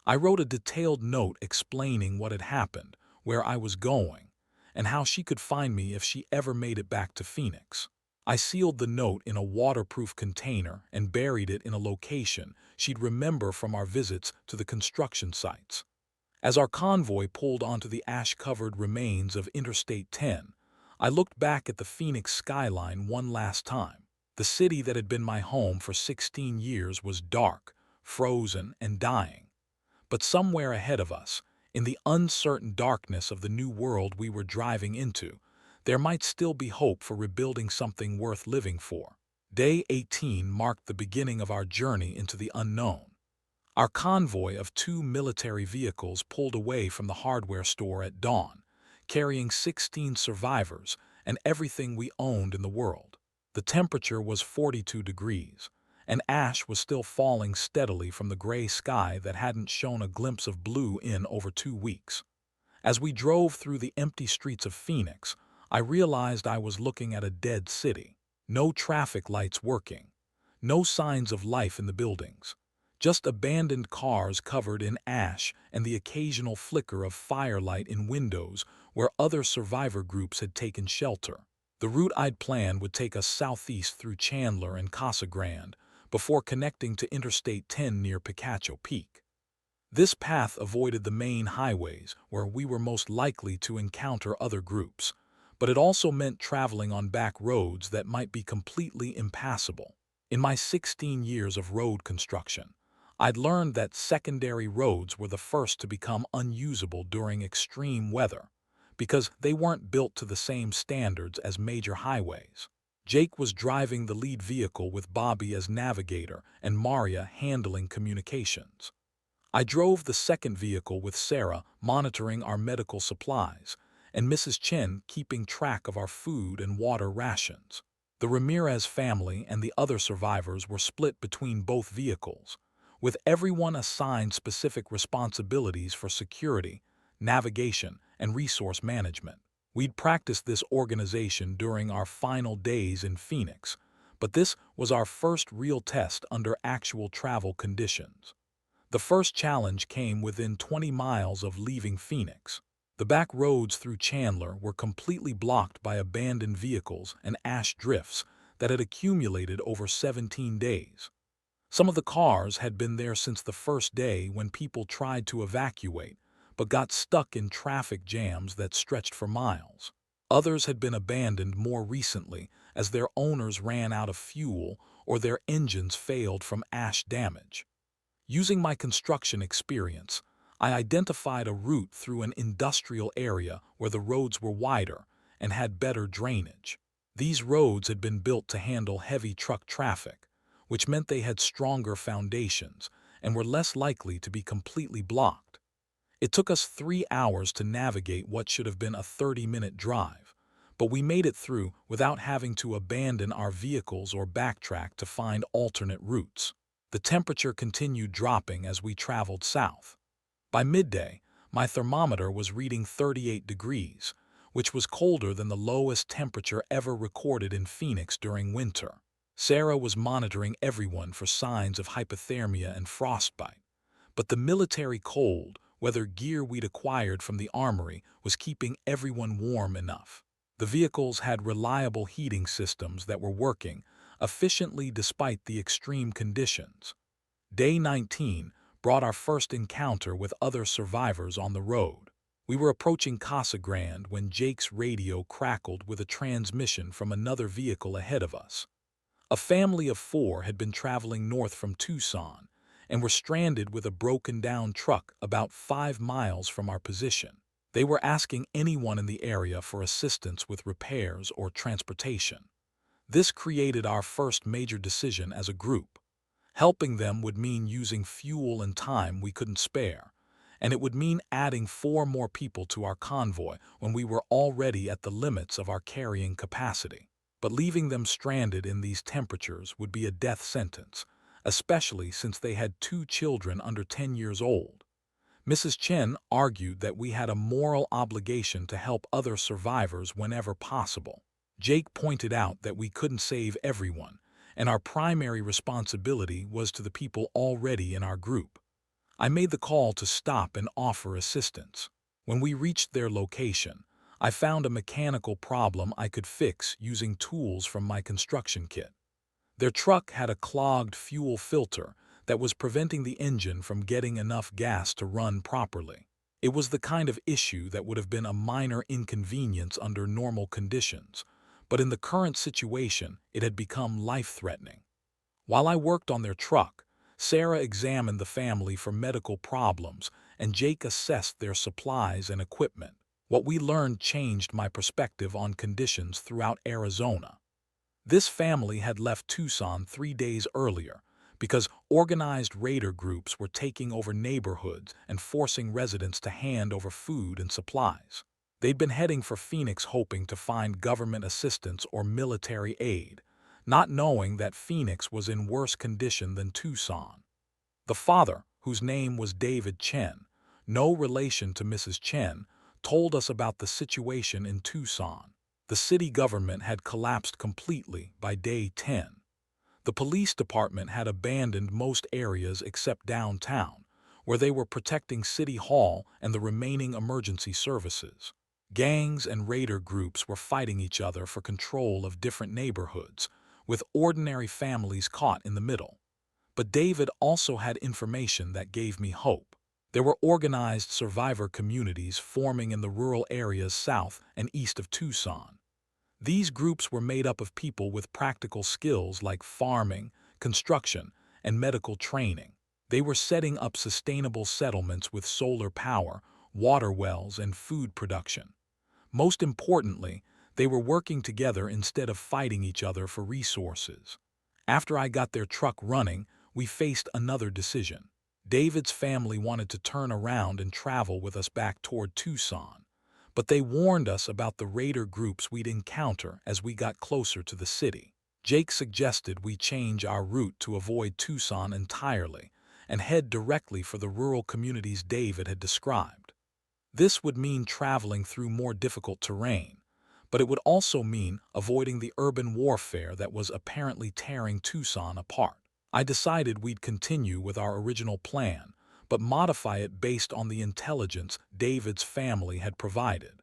I wrote a detailed note explaining what had happened, where I was going, and how she could find me if she ever made it back to Phoenix. I sealed the note in a waterproof container and buried it in a location she'd remember from our visits to the construction sites. As our convoy pulled onto the ash-covered remains of Interstate 10, I looked back at the Phoenix skyline one last time. The city that had been my home for 16 years was dark, frozen, and dying. But somewhere ahead of us, in the uncertain darkness of the new world we were driving into, there might still be hope for rebuilding something worth living for. Day 18 marked the beginning of our journey into the unknown. Our convoy of 2 military vehicles pulled away from the hardware store at dawn, carrying 16 survivors and everything we owned in the world. The temperature was 42 degrees, and ash was still falling steadily from the gray sky that hadn't shown a glimpse of blue in over 2 weeks. As we drove through the empty streets of Phoenix, I realized I was looking at a dead city. No traffic lights working, no signs of life in the buildings. Just abandoned cars covered in ash and the occasional flicker of firelight in windows where other survivor groups had taken shelter. The route I'd planned would take us southeast through Chandler and Casa Grande before connecting to Interstate 10 near Picacho Peak. This path avoided the main highways where we were most likely to encounter other groups, but it also meant traveling on back roads that might be completely impassable. In my 16 years of road construction, I'd learned that secondary roads were the first to become unusable during extreme weather, because they weren't built to the same standards as major highways. Jake was driving the lead vehicle with Bobby as navigator and Maria handling communications. I drove the second vehicle with Sarah monitoring our medical supplies, and Mrs. Chen keeping track of our food and water rations. The Ramirez family and the other survivors were split between both vehicles, with everyone assigned specific responsibilities for security, navigation, and resource management. We'd practiced this organization during our final days in Phoenix, but this was our first real test under actual travel conditions. The first challenge came within 20 miles of leaving Phoenix. The back roads through Chandler were completely blocked by abandoned vehicles and ash drifts that had accumulated over 17 days. Some of the cars had been there since the first day when people tried to evacuate, but got stuck in traffic jams that stretched for miles. Others had been abandoned more recently as their owners ran out of fuel or their engines failed from ash damage. Using my construction experience, I identified a route through an industrial area where the roads were wider and had better drainage. These roads had been built to handle heavy truck traffic, which meant they had stronger foundations and were less likely to be completely blocked. It took us 3 hours to navigate what should have been a 30-minute drive, but we made it through without having to abandon our vehicles or backtrack to find alternate routes. The temperature continued dropping as we traveled south. By midday, my thermometer was reading 38 degrees, which was colder than the lowest temperature ever recorded in Phoenix during winter. Sarah was monitoring everyone for signs of hypothermia and frostbite, but the military cold, weather gear we'd acquired from the armory, was keeping everyone warm enough. The vehicles had reliable heating systems that were working efficiently despite the extreme conditions. Day 19 brought our first encounter with other survivors on the road. We were approaching Casa Grande when Jake's radio crackled with a transmission from another vehicle ahead of us. A family of 4 had been traveling north from Tucson and were stranded with a broken-down truck about 5 miles from our position. They were asking anyone in the area for assistance with repairs or transportation. This created our first major decision as a group. Helping them would mean using fuel and time we couldn't spare, and it would mean adding 4 more people to our convoy when we were already at the limits of our carrying capacity. But leaving them stranded in these temperatures would be a death sentence, especially since they had 2 children under 10 years old. Mrs. Chen argued that we had a moral obligation to help other survivors whenever possible. Jake pointed out that we couldn't save everyone, and our primary responsibility was to the people already in our group. I made the call to stop and offer assistance. When we reached their location, I found a mechanical problem I could fix using tools from my construction kit. Their truck had a clogged fuel filter that was preventing the engine from getting enough gas to run properly. It was the kind of issue that would have been a minor inconvenience under normal conditions, but in the current situation, it had become life-threatening. While I worked on their truck, Sarah examined the family for medical problems and Jake assessed their supplies and equipment. What we learned changed my perspective on conditions throughout Arizona. This family had left Tucson 3 days earlier because organized raider groups were taking over neighborhoods and forcing residents to hand over food and supplies. They'd been heading for Phoenix hoping to find government assistance or military aid, not knowing that Phoenix was in worse condition than Tucson. The father, whose name was David Chen, no relation to Mrs. Chen, told us about the situation in Tucson. The city government had collapsed completely by day 10. The police department had abandoned most areas except downtown, where they were protecting City Hall and the remaining emergency services. Gangs and raider groups were fighting each other for control of different neighborhoods, with ordinary families caught in the middle. But David also had information that gave me hope. There were organized survivor communities forming in the rural areas south and east of Tucson. These groups were made up of people with practical skills like farming, construction, and medical training. They were setting up sustainable settlements with solar power, water wells, and food production. Most importantly, they were working together instead of fighting each other for resources. After I got their truck running, we faced another decision. David's family wanted to turn around and travel with us back toward Tucson, but they warned us about the raider groups we'd encounter as we got closer to the city. Jake suggested we change our route to avoid Tucson entirely and head directly for the rural communities David had described. This would mean traveling through more difficult terrain, but it would also mean avoiding the urban warfare that was apparently tearing Tucson apart. I decided we'd continue with our original plan, but modify it based on the intelligence David's family had provided.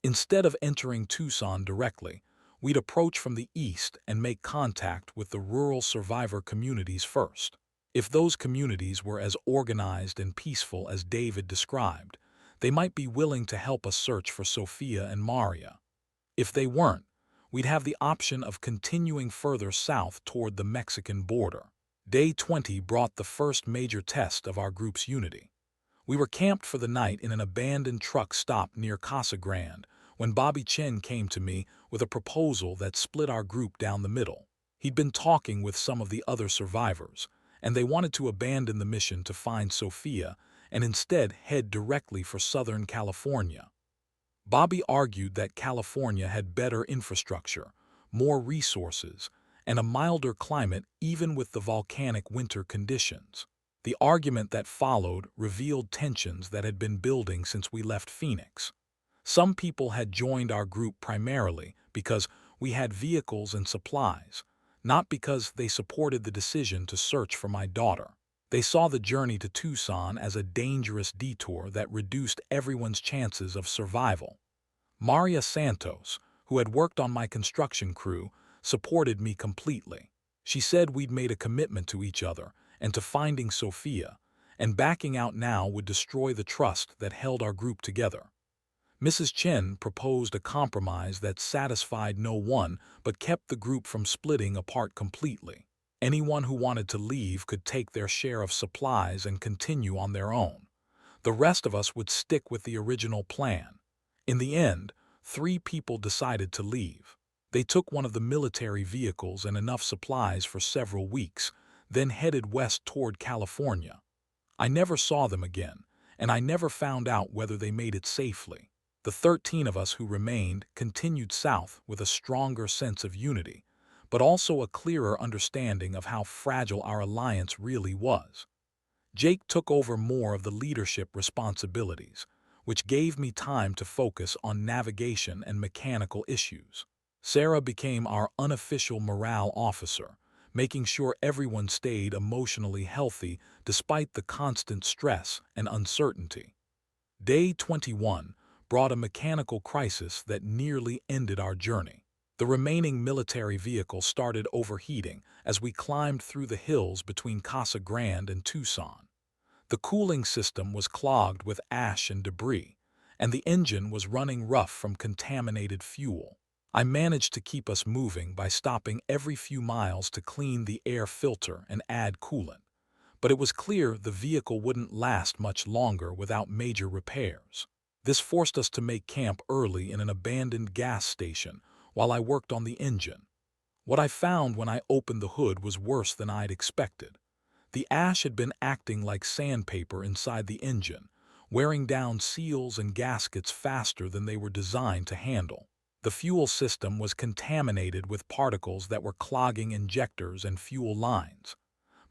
Instead of entering Tucson directly, we'd approach from the east and make contact with the rural survivor communities first. If those communities were as organized and peaceful as David described, they might be willing to help us search for Sophia and Maria. If they weren't, we'd have the option of continuing further south toward the Mexican border. Day 20 brought the first major test of our group's unity. We were camped for the night in an abandoned truck stop near Casa Grande when Bobby Chen came to me with a proposal that split our group down the middle. He'd been talking with some of the other survivors, and they wanted to abandon the mission to find Sophia and instead head directly for Southern California. Bobby argued that California had better infrastructure, more resources, and a milder climate even with the volcanic winter conditions. The argument that followed revealed tensions that had been building since we left Phoenix. Some people had joined our group primarily because we had vehicles and supplies, not because they supported the decision to search for my daughter. They saw the journey to Tucson as a dangerous detour that reduced everyone's chances of survival. Maria Santos, who had worked on my construction crew, supported me completely. She said we'd made a commitment to each other and to finding Sophia, and backing out now would destroy the trust that held our group together. Mrs. Chen proposed a compromise that satisfied no one but kept the group from splitting apart completely. Anyone who wanted to leave could take their share of supplies and continue on their own. The rest of us would stick with the original plan. In the end, 3 people decided to leave. They took one of the military vehicles and enough supplies for several weeks, then headed west toward California. I never saw them again, and I never found out whether they made it safely. The 13 of us who remained continued south with a stronger sense of unity, but also a clearer understanding of how fragile our alliance really was. Jake took over more of the leadership responsibilities, which gave me time to focus on navigation and mechanical issues. Sarah became our unofficial morale officer, making sure everyone stayed emotionally healthy despite the constant stress and uncertainty. Day 21 brought a mechanical crisis that nearly ended our journey. The remaining military vehicle started overheating as we climbed through the hills between Casa Grande and Tucson. The cooling system was clogged with ash and debris, and the engine was running rough from contaminated fuel. I managed to keep us moving by stopping every few miles to clean the air filter and add coolant, but it was clear the vehicle wouldn't last much longer without major repairs. This forced us to make camp early in an abandoned gas station while I worked on the engine. What I found when I opened the hood was worse than I'd expected. The ash had been acting like sandpaper inside the engine, wearing down seals and gaskets faster than they were designed to handle. The fuel system was contaminated with particles that were clogging injectors and fuel lines.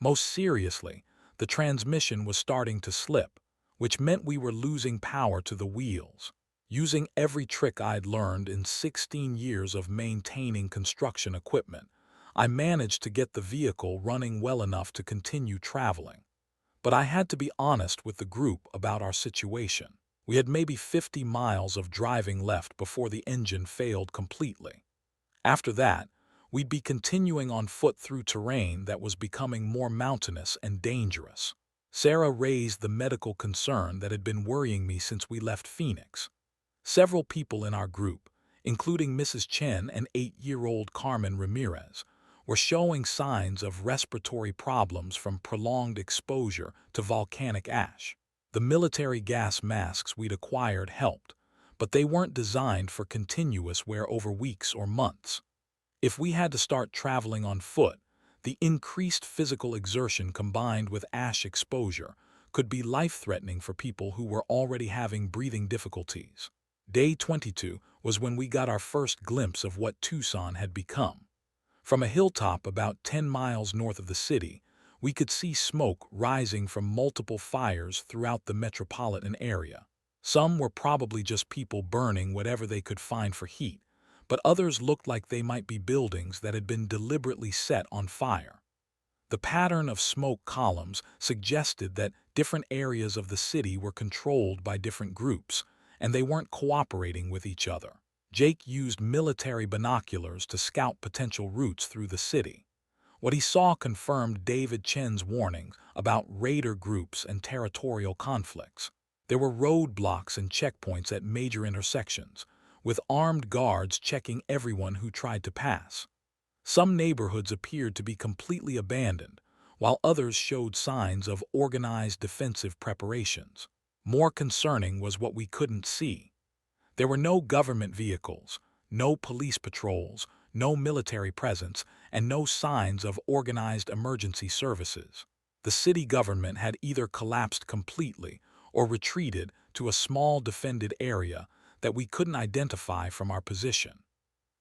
Most seriously, the transmission was starting to slip, which meant we were losing power to the wheels. Using every trick I'd learned in 16 years of maintaining construction equipment, I managed to get the vehicle running well enough to continue traveling. But I had to be honest with the group about our situation. We had maybe 50 miles of driving left before the engine failed completely. After that, we'd be continuing on foot through terrain that was becoming more mountainous and dangerous. Sarah raised the medical concern that had been worrying me since we left Phoenix. Several people in our group, including Mrs. Chen and 8-year-old Carmen Ramirez, were showing signs of respiratory problems from prolonged exposure to volcanic ash. The military gas masks we'd acquired helped, but they weren't designed for continuous wear over weeks or months. If we had to start traveling on foot, the increased physical exertion combined with ash exposure could be life-threatening for people who were already having breathing difficulties. Day 22 was when we got our first glimpse of what Tucson had become. From a hilltop about 10 miles north of the city, we could see smoke rising from multiple fires throughout the metropolitan area. Some were probably just people burning whatever they could find for heat, but others looked like they might be buildings that had been deliberately set on fire. The pattern of smoke columns suggested that different areas of the city were controlled by different groups, and they weren't cooperating with each other. Jake used military binoculars to scout potential routes through the city. What he saw confirmed David Chen's warnings about raider groups and territorial conflicts. There were roadblocks and checkpoints at major intersections, with armed guards checking everyone who tried to pass. Some neighborhoods appeared to be completely abandoned, while others showed signs of organized defensive preparations. More concerning was what we couldn't see. There were no government vehicles, no police patrols, no military presence, and no signs of organized emergency services. The city government had either collapsed completely or retreated to a small defended area that we couldn't identify from our position.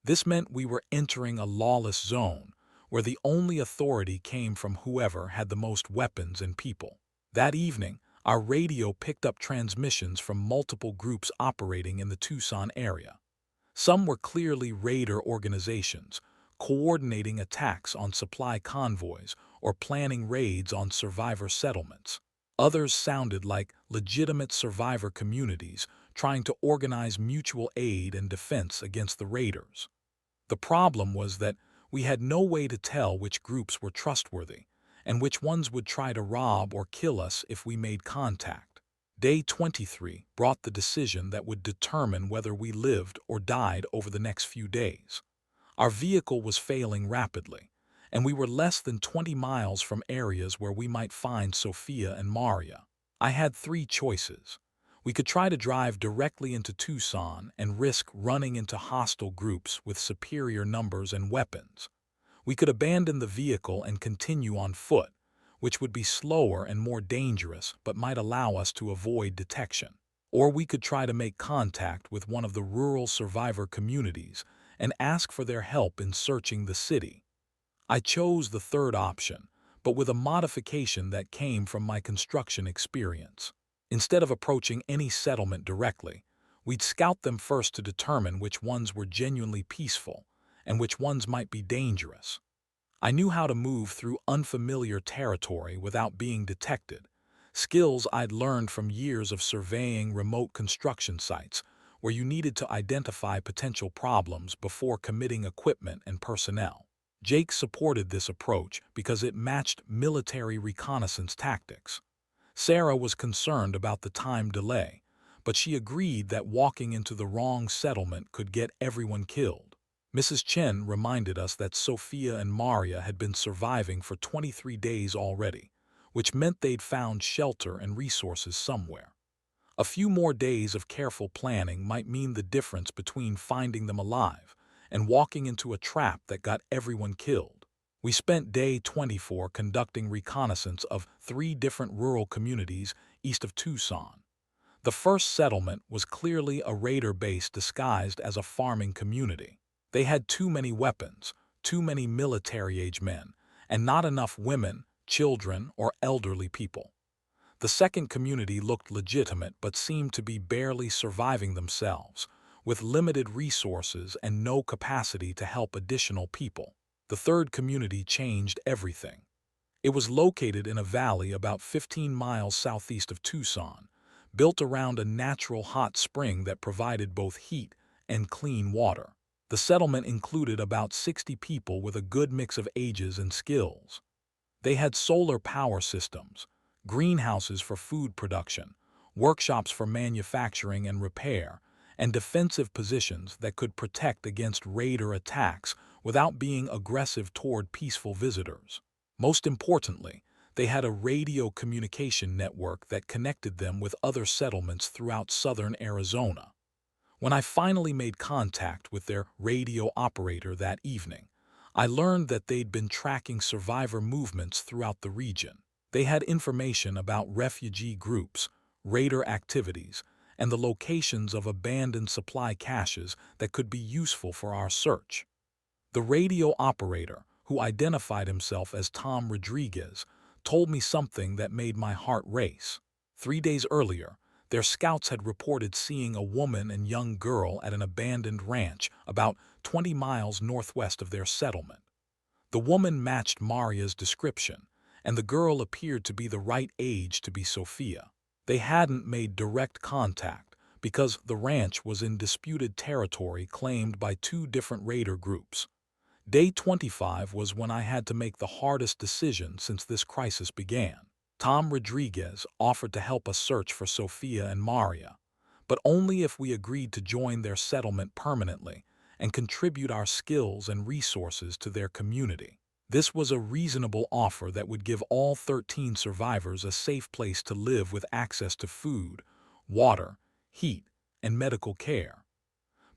This meant we were entering a lawless zone where the only authority came from whoever had the most weapons and people. That evening, our radio picked up transmissions from multiple groups operating in the Tucson area. Some were clearly raider organizations, coordinating attacks on supply convoys or planning raids on survivor settlements. Others sounded like legitimate survivor communities trying to organize mutual aid and defense against the raiders. The problem was that we had no way to tell which groups were trustworthy and which ones would try to rob or kill us if we made contact. Day 23 brought the decision that would determine whether we lived or died over the next few days. Our vehicle was failing rapidly, and we were less than 20 miles from areas where we might find Sophia and Maria. I had three choices. We could try to drive directly into Tucson and risk running into hostile groups with superior numbers and weapons. We could abandon the vehicle and continue on foot, which would be slower and more dangerous but might allow us to avoid detection. Or we could try to make contact with one of the rural survivor communities and ask for their help in searching the city. I chose the third option, but with a modification that came from my construction experience. Instead of approaching any settlement directly, we'd scout them first to determine which ones were genuinely peaceful and which ones might be dangerous. I knew how to move through unfamiliar territory without being detected, skills I'd learned from years of surveying remote construction sites where you needed to identify potential problems before committing equipment and personnel. Jake supported this approach because it matched military reconnaissance tactics. Sarah was concerned about the time delay, but she agreed that walking into the wrong settlement could get everyone killed. Mrs. Chen reminded us that Sophia and Maria had been surviving for 23 days already, which meant they'd found shelter and resources somewhere. A few more days of careful planning might mean the difference between finding them alive and walking into a trap that got everyone killed. We spent day 24 conducting reconnaissance of 3 different rural communities east of Tucson. The first settlement was clearly a raider base disguised as a farming community. They had too many weapons, too many military-age men, and not enough women, children, or elderly people. The second community looked legitimate but seemed to be barely surviving themselves, with limited resources and no capacity to help additional people. The third community changed everything. It was located in a valley about 15 miles southeast of Tucson, built around a natural hot spring that provided both heat and clean water. The settlement included about 60 people with a good mix of ages and skills. They had solar power systems, greenhouses for food production, workshops for manufacturing and repair, and defensive positions that could protect against raider attacks without being aggressive toward peaceful visitors. Most importantly, they had a radio communication network that connected them with other settlements throughout southern Arizona. When I finally made contact with their radio operator that evening, I learned that they'd been tracking survivor movements throughout the region. They had information about refugee groups, raider activities, and the locations of abandoned supply caches that could be useful for our search. The radio operator, who identified himself as Tom Rodriguez, told me something that made my heart race. 3 days earlier, their scouts had reported seeing a woman and young girl at an abandoned ranch about 20 miles northwest of their settlement. The woman matched Maria's description, and the girl appeared to be the right age to be Sophia. They hadn't made direct contact because the ranch was in disputed territory claimed by 2 different raider groups. Day 25 was when I had to make the hardest decision since this crisis began. Tom Rodriguez offered to help us search for Sophia and Maria, but only if we agreed to join their settlement permanently and contribute our skills and resources to their community. This was a reasonable offer that would give all 13 survivors a safe place to live with access to food, water, heat, and medical care.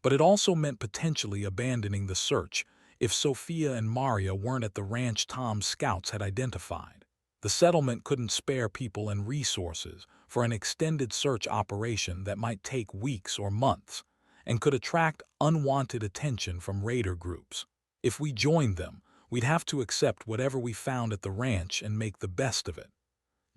But it also meant potentially abandoning the search if Sophia and Maria weren't at the ranch Tom's scouts had identified. The settlement couldn't spare people and resources for an extended search operation that might take weeks or months and could attract unwanted attention from raider groups. If we joined them, we'd have to accept whatever we found at the ranch and make the best of it.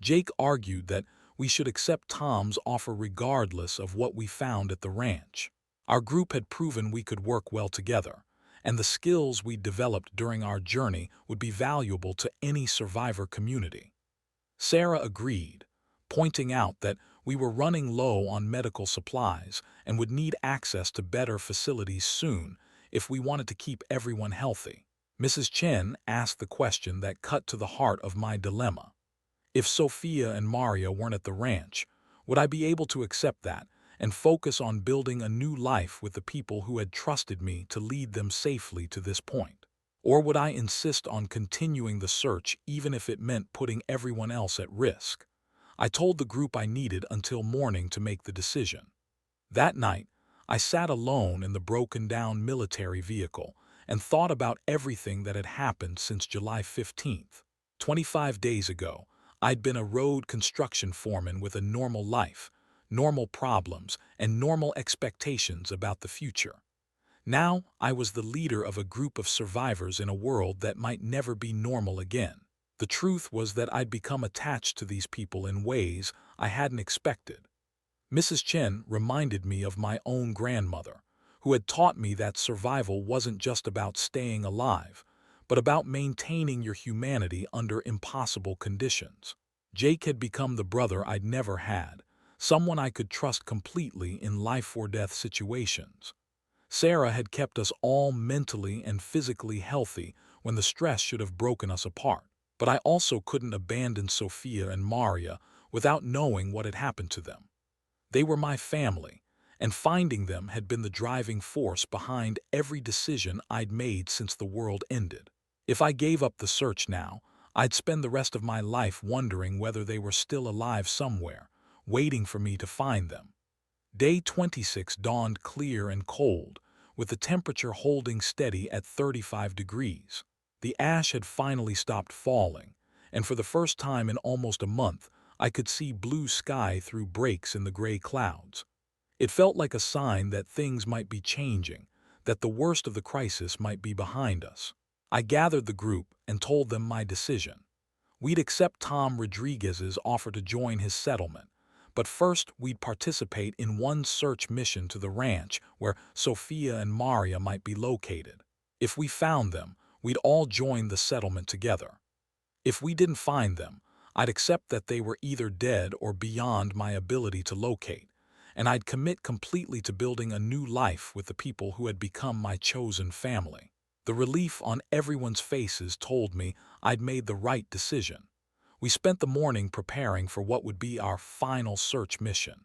Jake argued that we should accept Tom's offer regardless of what we found at the ranch. Our group had proven we could work well together, and the skills we developed during our journey would be valuable to any survivor community. Sarah agreed, pointing out that we were running low on medical supplies and would need access to better facilities soon if we wanted to keep everyone healthy. Mrs. Chen asked the question that cut to the heart of my dilemma. If Sophia and Maria weren't at the ranch, would I be able to accept that and focus on building a new life with the people who had trusted me to lead them safely to this point? Or would I insist on continuing the search even if it meant putting everyone else at risk? I told the group I needed until morning to make the decision. That night, I sat alone in the broken-down military vehicle and thought about everything that had happened since July 15th. 25 days ago, I'd been a road construction foreman with a normal life, normal problems, and normal expectations about the future. Now, I was the leader of a group of survivors in a world that might never be normal again. The truth was that I'd become attached to these people in ways I hadn't expected. Mrs. Chen reminded me of my own grandmother, who had taught me that survival wasn't just about staying alive, but about maintaining your humanity under impossible conditions. Jake had become the brother I'd never had, someone I could trust completely in life-or-death situations. Sarah had kept us all mentally and physically healthy when the stress should have broken us apart. But I also couldn't abandon Sophia and Maria without knowing what had happened to them. They were my family, and finding them had been the driving force behind every decision I'd made since the world ended. If I gave up the search now, I'd spend the rest of my life wondering whether they were still alive somewhere, waiting for me to find them. Day 26 dawned clear and cold, with the temperature holding steady at 35 degrees. The ash had finally stopped falling, and for the first time in almost a month, I could see blue sky through breaks in the gray clouds. It felt like a sign that things might be changing, that the worst of the crisis might be behind us. I gathered the group and told them my decision. We'd accept Tom Rodriguez's offer to join his settlement, but first we'd participate in one search mission to the ranch where Sophia and Maria might be located. If we found them, we'd all join the settlement together. If we didn't find them, I'd accept that they were either dead or beyond my ability to locate, and I'd commit completely to building a new life with the people who had become my chosen family. The relief on everyone's faces told me I'd made the right decision. We spent the morning preparing for what would be our final search mission.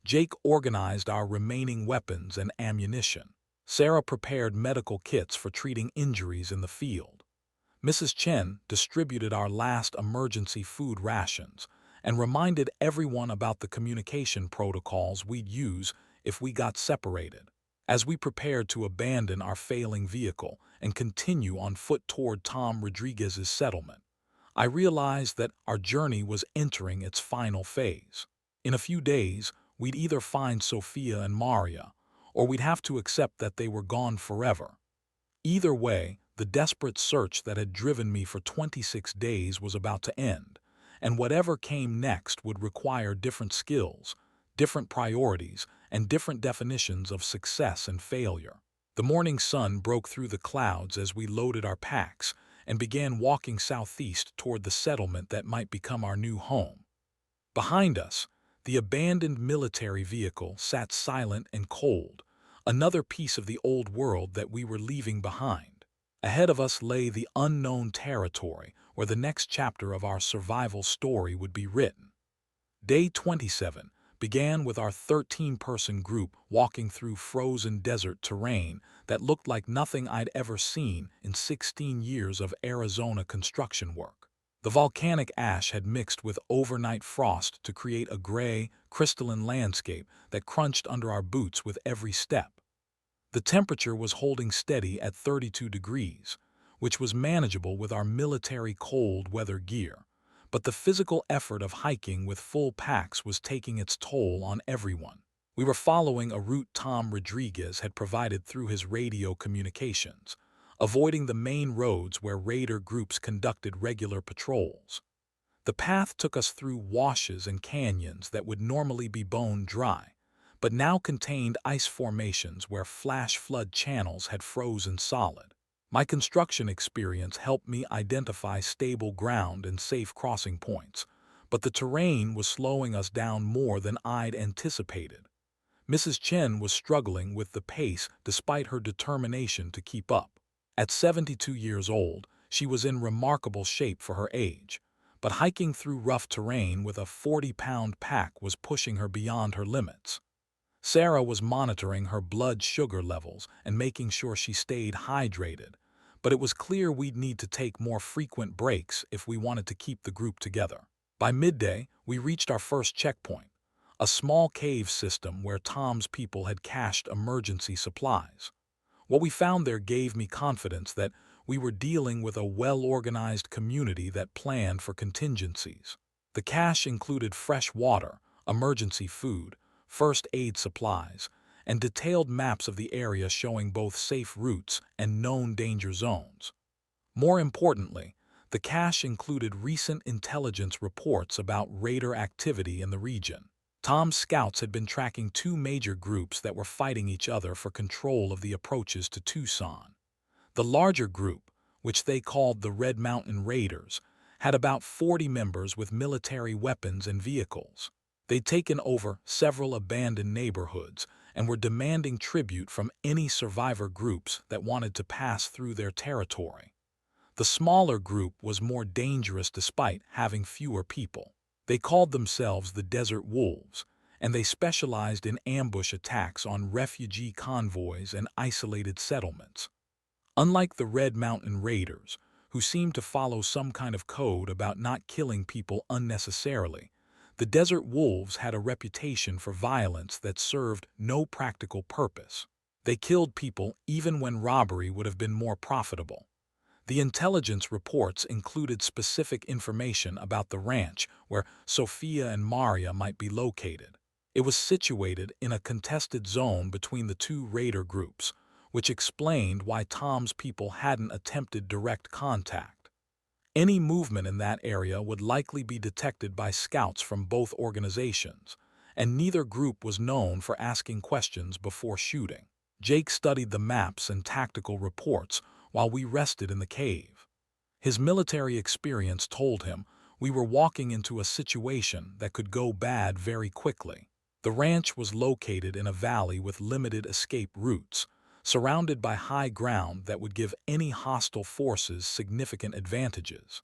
Jake organized our remaining weapons and ammunition. Sarah prepared medical kits for treating injuries in the field. Mrs. Chen distributed our last emergency food rations and reminded everyone about the communication protocols we'd use if we got separated. As we prepared to abandon our failing vehicle and continue on foot toward Tom Rodriguez's settlement, I realized that our journey was entering its final phase. In a few days, we'd either find Sophia and Maria, or we'd have to accept that they were gone forever. Either way, the desperate search that had driven me for 26 days was about to end, and whatever came next would require different skills, different priorities, and different definitions of success and failure. The morning sun broke through the clouds as we loaded our packs and began walking southeast toward the settlement that might become our new home. Behind us, the abandoned military vehicle sat silent and cold, another piece of the old world that we were leaving behind. Ahead of us lay the unknown territory where the next chapter of our survival story would be written. Day 27 began with our 13-person group walking through frozen desert terrain that looked like nothing I'd ever seen in 16 years of Arizona construction work. The volcanic ash had mixed with overnight frost to create a gray, crystalline landscape that crunched under our boots with every step. The temperature was holding steady at 32 degrees, which was manageable with our military cold weather gear. But the physical effort of hiking with full packs was taking its toll on everyone. We were following a route Tom Rodriguez had provided through his radio communications, avoiding the main roads where raider groups conducted regular patrols. The path took us through washes and canyons that would normally be bone dry, but now contained ice formations where flash flood channels had frozen solid. My construction experience helped me identify stable ground and safe crossing points, but the terrain was slowing us down more than I'd anticipated. Mrs. Chen was struggling with the pace despite her determination to keep up. At 72 years old, she was in remarkable shape for her age, but hiking through rough terrain with a 40-pound pack was pushing her beyond her limits. Sarah was monitoring her blood sugar levels and making sure she stayed hydrated, but it was clear we'd need to take more frequent breaks if we wanted to keep the group together. By midday, we reached our first checkpoint, a small cave system where Tom's people had cached emergency supplies. What we found there gave me confidence that we were dealing with a well-organized community that planned for contingencies. The cache included fresh water, emergency food, first aid supplies, and detailed maps of the area showing both safe routes and known danger zones. More importantly, the cache included recent intelligence reports about raider activity in the region. Tom's scouts had been tracking two major groups that were fighting each other for control of the approaches to Tucson. The larger group, which they called the Red Mountain Raiders, had about 40 members with military weapons and vehicles. They'd taken over several abandoned neighborhoods and were demanding tribute from any survivor groups that wanted to pass through their territory. The smaller group was more dangerous despite having fewer people. They called themselves the Desert Wolves, and they specialized in ambush attacks on refugee convoys and isolated settlements. Unlike the Red Mountain Raiders, who seemed to follow some kind of code about not killing people unnecessarily, the Desert Wolves had a reputation for violence that served no practical purpose. They killed people even when robbery would have been more profitable. The intelligence reports included specific information about the ranch where Sophia and Maria might be located. It was situated in a contested zone between the two raider groups, which explained why Tom's people hadn't attempted direct contact. Any movement in that area would likely be detected by scouts from both organizations, and neither group was known for asking questions before shooting. Jake studied the maps and tactical reports while we rested in the cave. His military experience told him we were walking into a situation that could go bad very quickly. The ranch was located in a valley with limited escape routes, surrounded by high ground that would give any hostile forces significant advantages.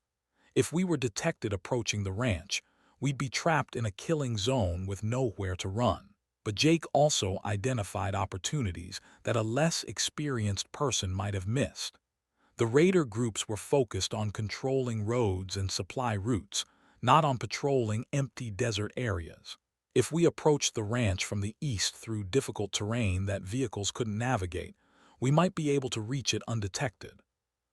If we were detected approaching the ranch, we'd be trapped in a killing zone with nowhere to run. But Jake also identified opportunities that a less experienced person might have missed. The raider groups were focused on controlling roads and supply routes, not on patrolling empty desert areas. If we approached the ranch from the east through difficult terrain that vehicles couldn't navigate, we might be able to reach it undetected.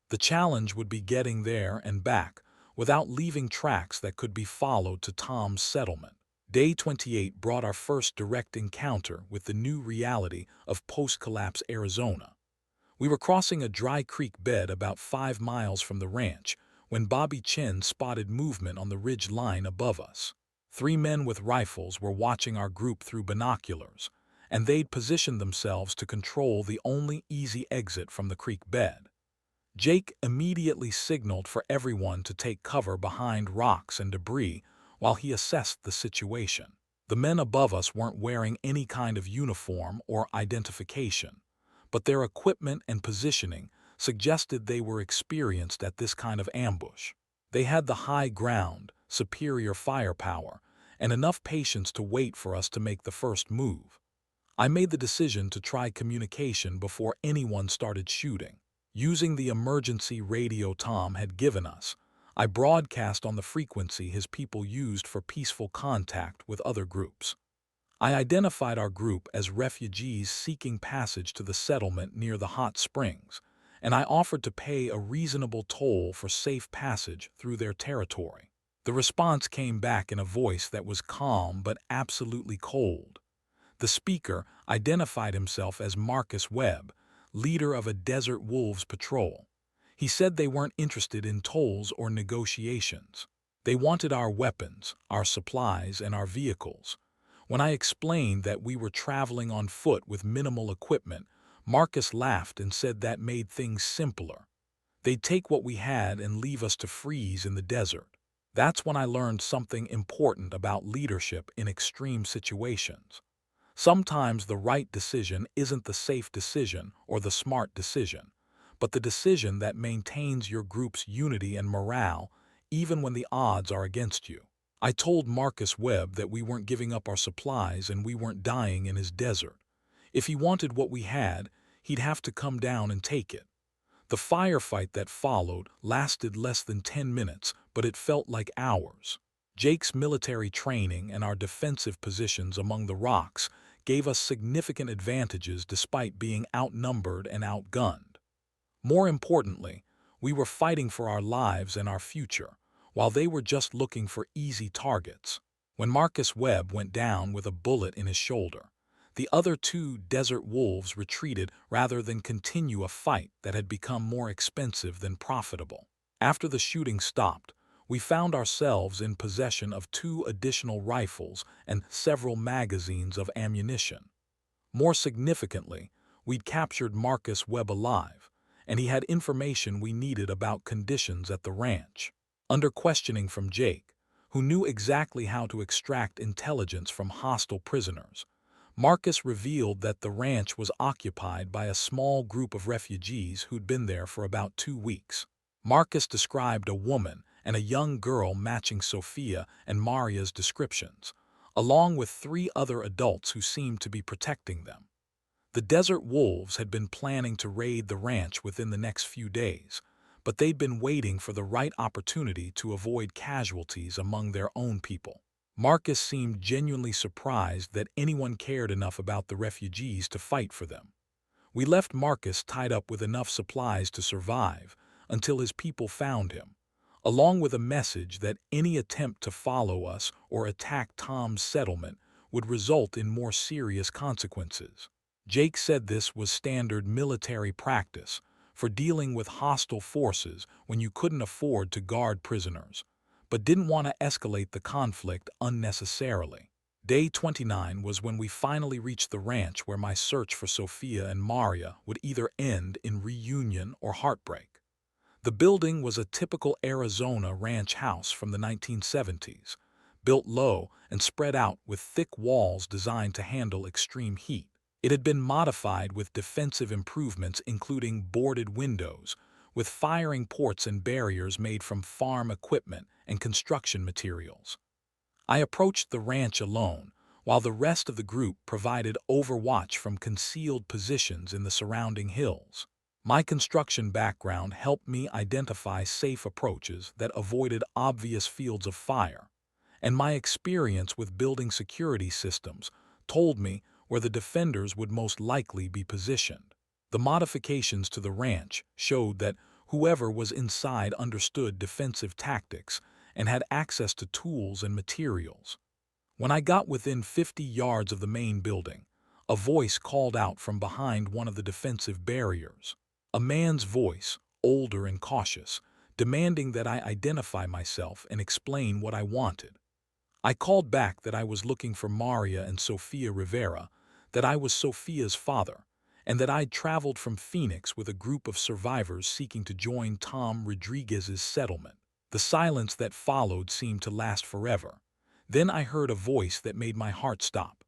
The challenge would be getting there and back without leaving tracks that could be followed to Tom's settlement. Day 28 brought our first direct encounter with the new reality of post-collapse Arizona. We were crossing a dry creek bed about 5 miles from the ranch when Bobby Chin spotted movement on the ridge line above us. 3 men with rifles were watching our group through binoculars, and they'd positioned themselves to control the only easy exit from the creek bed. Jake immediately signaled for everyone to take cover behind rocks and debris while he assessed the situation. The men above us weren't wearing any kind of uniform or identification, but their equipment and positioning suggested they were experienced at this kind of ambush. They had the high ground, superior firepower, and enough patience to wait for us to make the first move. I made the decision to try communication before anyone started shooting. Using the emergency radio Tom had given us, I broadcast on the frequency his people used for peaceful contact with other groups. I identified our group as refugees seeking passage to the settlement near the hot springs, and I offered to pay a reasonable toll for safe passage through their territory. The response came back in a voice that was calm but absolutely cold. The speaker identified himself as Marcus Webb, leader of a Desert Wolves patrol. He said they weren't interested in tolls or negotiations. They wanted our weapons, our supplies, and our vehicles. When I explained that we were traveling on foot with minimal equipment, Marcus laughed and said that made things simpler. They'd take what we had and leave us to freeze in the desert. That's when I learned something important about leadership in extreme situations. Sometimes the right decision isn't the safe decision or the smart decision, but the decision that maintains your group's unity and morale even when the odds are against you. I told Marcus Webb that we weren't giving up our supplies and we weren't dying in his desert. If he wanted what we had, he'd have to come down and take it. The firefight that followed lasted less than 10 minutes, but it felt like hours. Jake's military training and our defensive positions among the rocks gave us significant advantages despite being outnumbered and outgunned. More importantly, we were fighting for our lives and our future, while they were just looking for easy targets. When Marcus Webb went down with a bullet in his shoulder, the other 2 Desert Wolves retreated rather than continue a fight that had become more expensive than profitable. After the shooting stopped, we found ourselves in possession of 2 additional rifles and several magazines of ammunition. More significantly, we'd captured Marcus Webb alive, and he had information we needed about conditions at the ranch. Under questioning from Jake, who knew exactly how to extract intelligence from hostile prisoners. Marcus revealed that the ranch was occupied by a small group of refugees who'd been there for about 2 weeks. Marcus described a woman and a young girl matching Sophia and Maria's descriptions, along with 3 other adults who seemed to be protecting them. The desert wolves had been planning to raid the ranch within the next few days, but they'd been waiting for the right opportunity to avoid casualties among their own people. Marcus seemed genuinely surprised that anyone cared enough about the refugees to fight for them. We left Marcus tied up with enough supplies to survive until his people found him, along with a message that any attempt to follow us or attack Tom's settlement would result in more serious consequences. Jake said this was standard military practice for dealing with hostile forces when you couldn't afford to guard prisoners, but didn't want to escalate the conflict unnecessarily. Day 29 was when we finally reached the ranch where my search for Sophia and Maria would either end in reunion or heartbreak. The building was a typical Arizona ranch house from the 1970s, built low and spread out with thick walls designed to handle extreme heat. It had been modified with defensive improvements including boarded windows, with firing ports and barriers made from farm equipment and construction materials. I approached the ranch alone, while the rest of the group provided overwatch from concealed positions in the surrounding hills. My construction background helped me identify safe approaches that avoided obvious fields of fire, and my experience with building security systems told me where the defenders would most likely be positioned. The modifications to the ranch showed that whoever was inside understood defensive tactics and had access to tools and materials. When I got within 50 yards of the main building, a voice called out from behind one of the defensive barriers. A man's voice, older and cautious, demanding that I identify myself and explain what I wanted. I called back that I was looking for Maria and Sofia Rivera, that I was Sophia's father, and that I'd traveled from Phoenix with a group of survivors seeking to join Tom Rodriguez's settlement. The silence that followed seemed to last forever. Then I heard a voice that made my heart stop.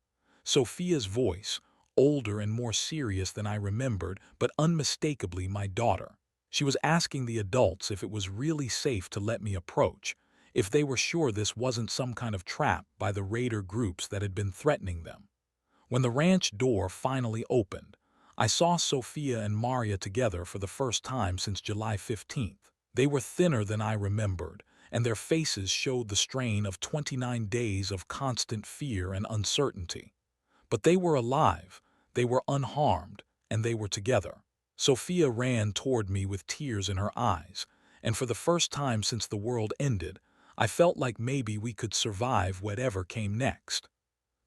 Sophia's voice, older and more serious than I remembered, but unmistakably my daughter. She was asking the adults if it was really safe to let me approach, if they were sure this wasn't some kind of trap by the raider groups that had been threatening them. When the ranch door finally opened, I saw Sophia and Maria together for the first time since July 15th. They were thinner than I remembered, and their faces showed the strain of 29 days of constant fear and uncertainty. But they were alive, they were unharmed, and they were together. Sophia ran toward me with tears in her eyes, and for the first time since the world ended, I felt like maybe we could survive whatever came next.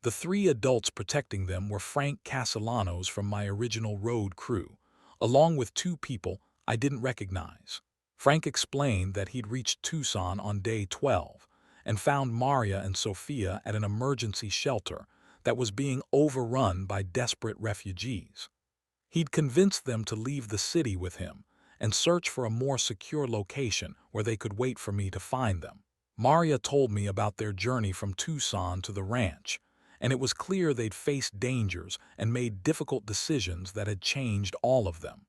The 3 adults protecting them were Frank Castellanos from my original road crew, along with 2 people I didn't recognize. Frank explained that he'd reached Tucson on day 12 and found Maria and Sophia at an emergency shelter that was being overrun by desperate refugees. He'd convinced them to leave the city with him and search for a more secure location where they could wait for me to find them. Maria told me about their journey from Tucson to the ranch, and it was clear they'd faced dangers and made difficult decisions that had changed all of them.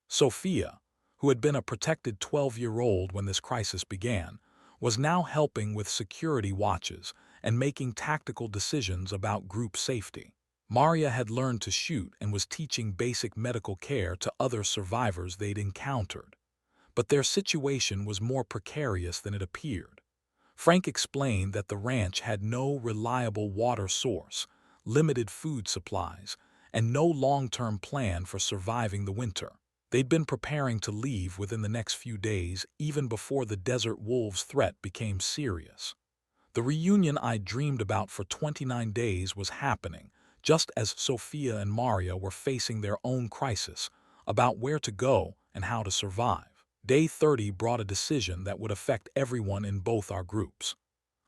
Sophia, who had been a protected 12-year-old when this crisis began, was now helping with security watches and making tactical decisions about group safety. Maria had learned to shoot and was teaching basic medical care to other survivors they'd encountered. But their situation was more precarious than it appeared. Frank explained that the ranch had no reliable water source, limited food supplies, and no long-term plan for surviving the winter. They'd been preparing to leave within the next few days, even before the desert wolves' threat became serious. The reunion I'd dreamed about for 29 days was happening, just as Sophia and Maria were facing their own crisis about where to go and how to survive. Day 30 brought a decision that would affect everyone in both our groups.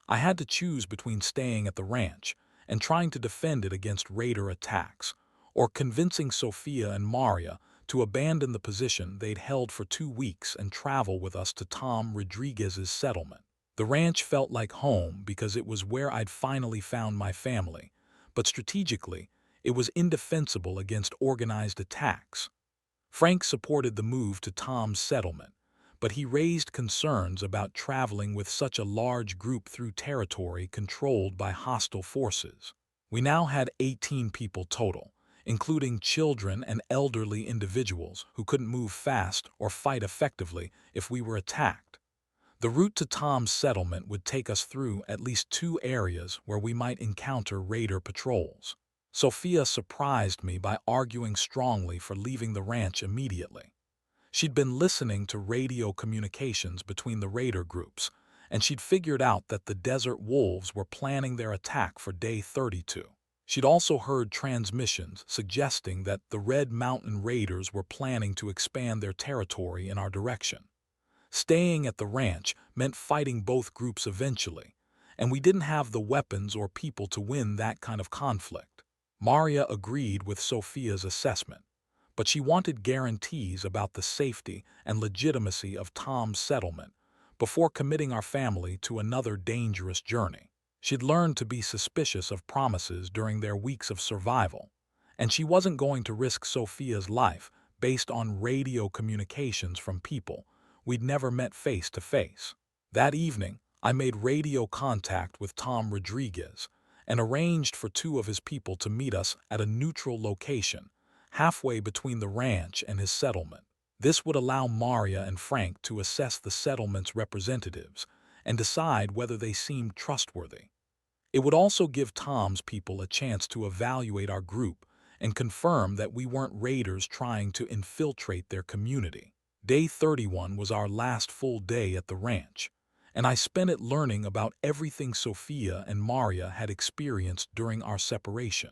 I had to choose between staying at the ranch and trying to defend it against raider attacks, or convincing Sophia and Maria to abandon the position they'd held for 2 weeks and travel with us to Tom Rodriguez's settlement. The ranch felt like home because it was where I'd finally found my family, but strategically, it was indefensible against organized attacks. Frank supported the move to Tom's settlement, but he raised concerns about traveling with such a large group through territory controlled by hostile forces. We now had 18 people total, including children and elderly individuals who couldn't move fast or fight effectively if we were attacked. The route to Tom's settlement would take us through at least 2 areas where we might encounter raider patrols. Sophia surprised me by arguing strongly for leaving the ranch immediately. She'd been listening to radio communications between the raider groups, and she'd figured out that the desert wolves were planning their attack for day 32. She'd also heard transmissions suggesting that the Red Mountain Raiders were planning to expand their territory in our direction. Staying at the ranch meant fighting both groups eventually, and we didn't have the weapons or people to win that kind of conflict. Maria agreed with Sophia's assessment, but she wanted guarantees about the safety and legitimacy of Tom's settlement before committing our family to another dangerous journey. She'd learned to be suspicious of promises during their weeks of survival, and she wasn't going to risk Sophia's life based on radio communications from people we'd never met face to face. That evening, I made radio contact with Tom Rodriguez and arranged for 2 of his people to meet us at a neutral location, halfway between the ranch and his settlement. This would allow Maria and Frank to assess the settlement's representatives and decide whether they seemed trustworthy. It would also give Tom's people a chance to evaluate our group and confirm that we weren't raiders trying to infiltrate their community. Day 31 was our last full day at the ranch, and I spent it learning about everything Sophia and Maria had experienced during our separation.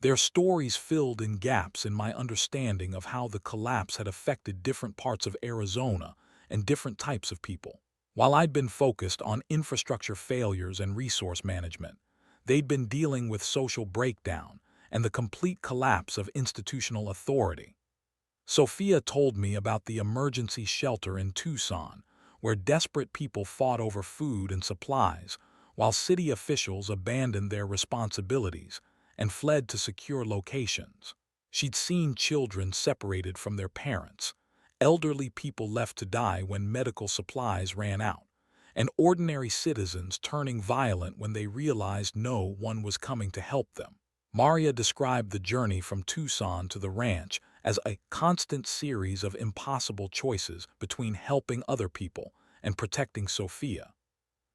Their stories filled in gaps in my understanding of how the collapse had affected different parts of Arizona and different types of people. While I'd been focused on infrastructure failures and resource management, they'd been dealing with social breakdown and the complete collapse of institutional authority. Sophia told me about the emergency shelter in Tucson, where desperate people fought over food and supplies, while city officials abandoned their responsibilities and fled to secure locations. She'd seen children separated from their parents, elderly people left to die when medical supplies ran out, and ordinary citizens turning violent when they realized no one was coming to help them. Maria described the journey from Tucson to the ranch as a constant series of impossible choices between helping other people and protecting Sophia.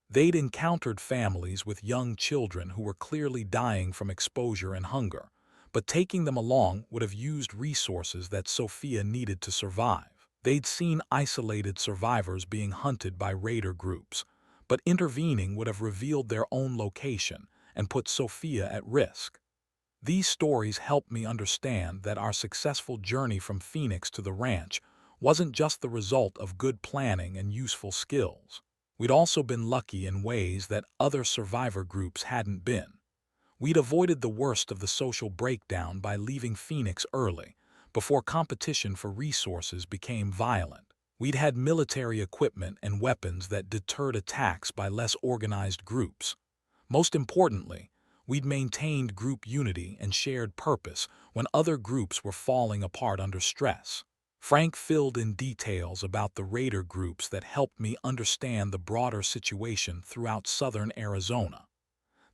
They'd encountered families with young children who were clearly dying from exposure and hunger, but taking them along would have used resources that Sophia needed to survive. They'd seen isolated survivors being hunted by raider groups, but intervening would have revealed their own location and put Sophia at risk. These stories helped me understand that our successful journey from Phoenix to the ranch wasn't just the result of good planning and useful skills. We'd also been lucky in ways that other survivor groups hadn't been. We'd avoided the worst of the social breakdown by leaving Phoenix early, before competition for resources became violent. We'd had military equipment and weapons that deterred attacks by less organized groups. Most importantly, we'd maintained group unity and shared purpose when other groups were falling apart under stress. Frank filled in details about the raider groups that helped me understand the broader situation throughout southern Arizona.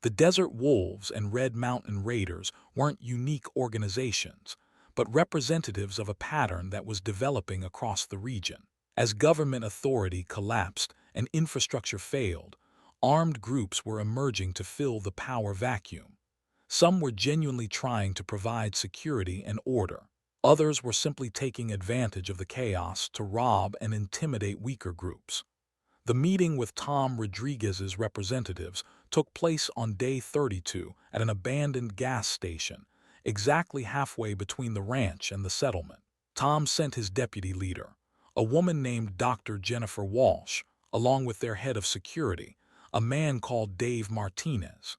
The Desert Wolves and Red Mountain Raiders weren't unique organizations, but representatives of a pattern that was developing across the region. As government authority collapsed and infrastructure failed, armed groups were emerging to fill the power vacuum. Some were genuinely trying to provide security and order. Others were simply taking advantage of the chaos to rob and intimidate weaker groups. The meeting with Tom Rodriguez's representatives took place on day 32 at an abandoned gas station, exactly halfway between the ranch and the settlement. Tom sent his deputy leader, a woman named Dr. Jennifer Walsh, along with their head of security, a man called Dave Martinez.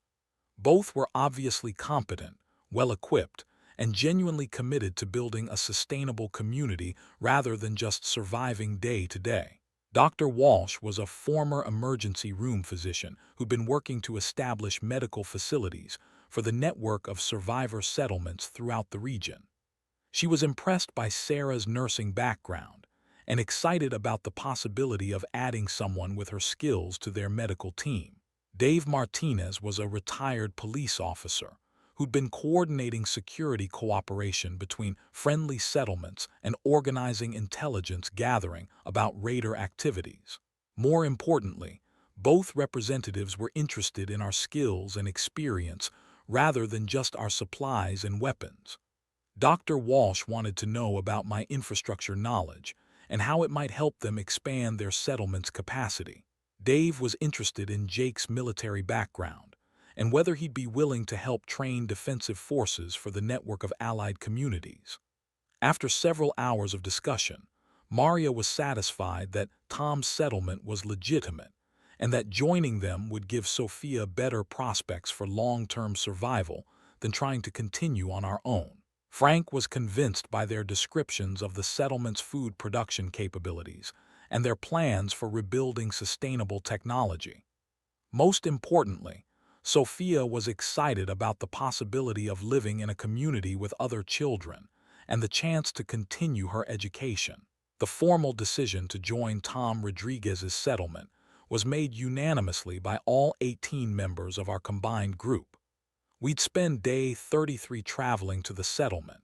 Both were obviously competent, well-equipped, and genuinely committed to building a sustainable community rather than just surviving day to day. Dr. Walsh was a former emergency room physician who'd been working to establish medical facilities for the network of survivor settlements throughout the region. She was impressed by Sarah's nursing background and excited about the possibility of adding someone with her skills to their medical team. Dave Martinez was a retired police officer who'd been coordinating security cooperation between friendly settlements and organizing intelligence gathering about raider activities. More importantly, both representatives were interested in our skills and experience rather than just our supplies and weapons. Dr. Walsh wanted to know about my infrastructure knowledge and how it might help them expand their settlement's capacity. Dave was interested in Jake's military background and whether he'd be willing to help train defensive forces for the network of allied communities. After several hours of discussion, Maria was satisfied that Tom's settlement was legitimate and that joining them would give Sophia better prospects for long-term survival than trying to continue on our own. Frank was convinced by their descriptions of the settlement's food production capabilities and their plans for rebuilding sustainable technology. Most importantly, Sophia was excited about the possibility of living in a community with other children and the chance to continue her education. The formal decision to join Tom Rodriguez's settlement was made unanimously by all 18 members of our combined group. We'd spend day 33 traveling to the settlement,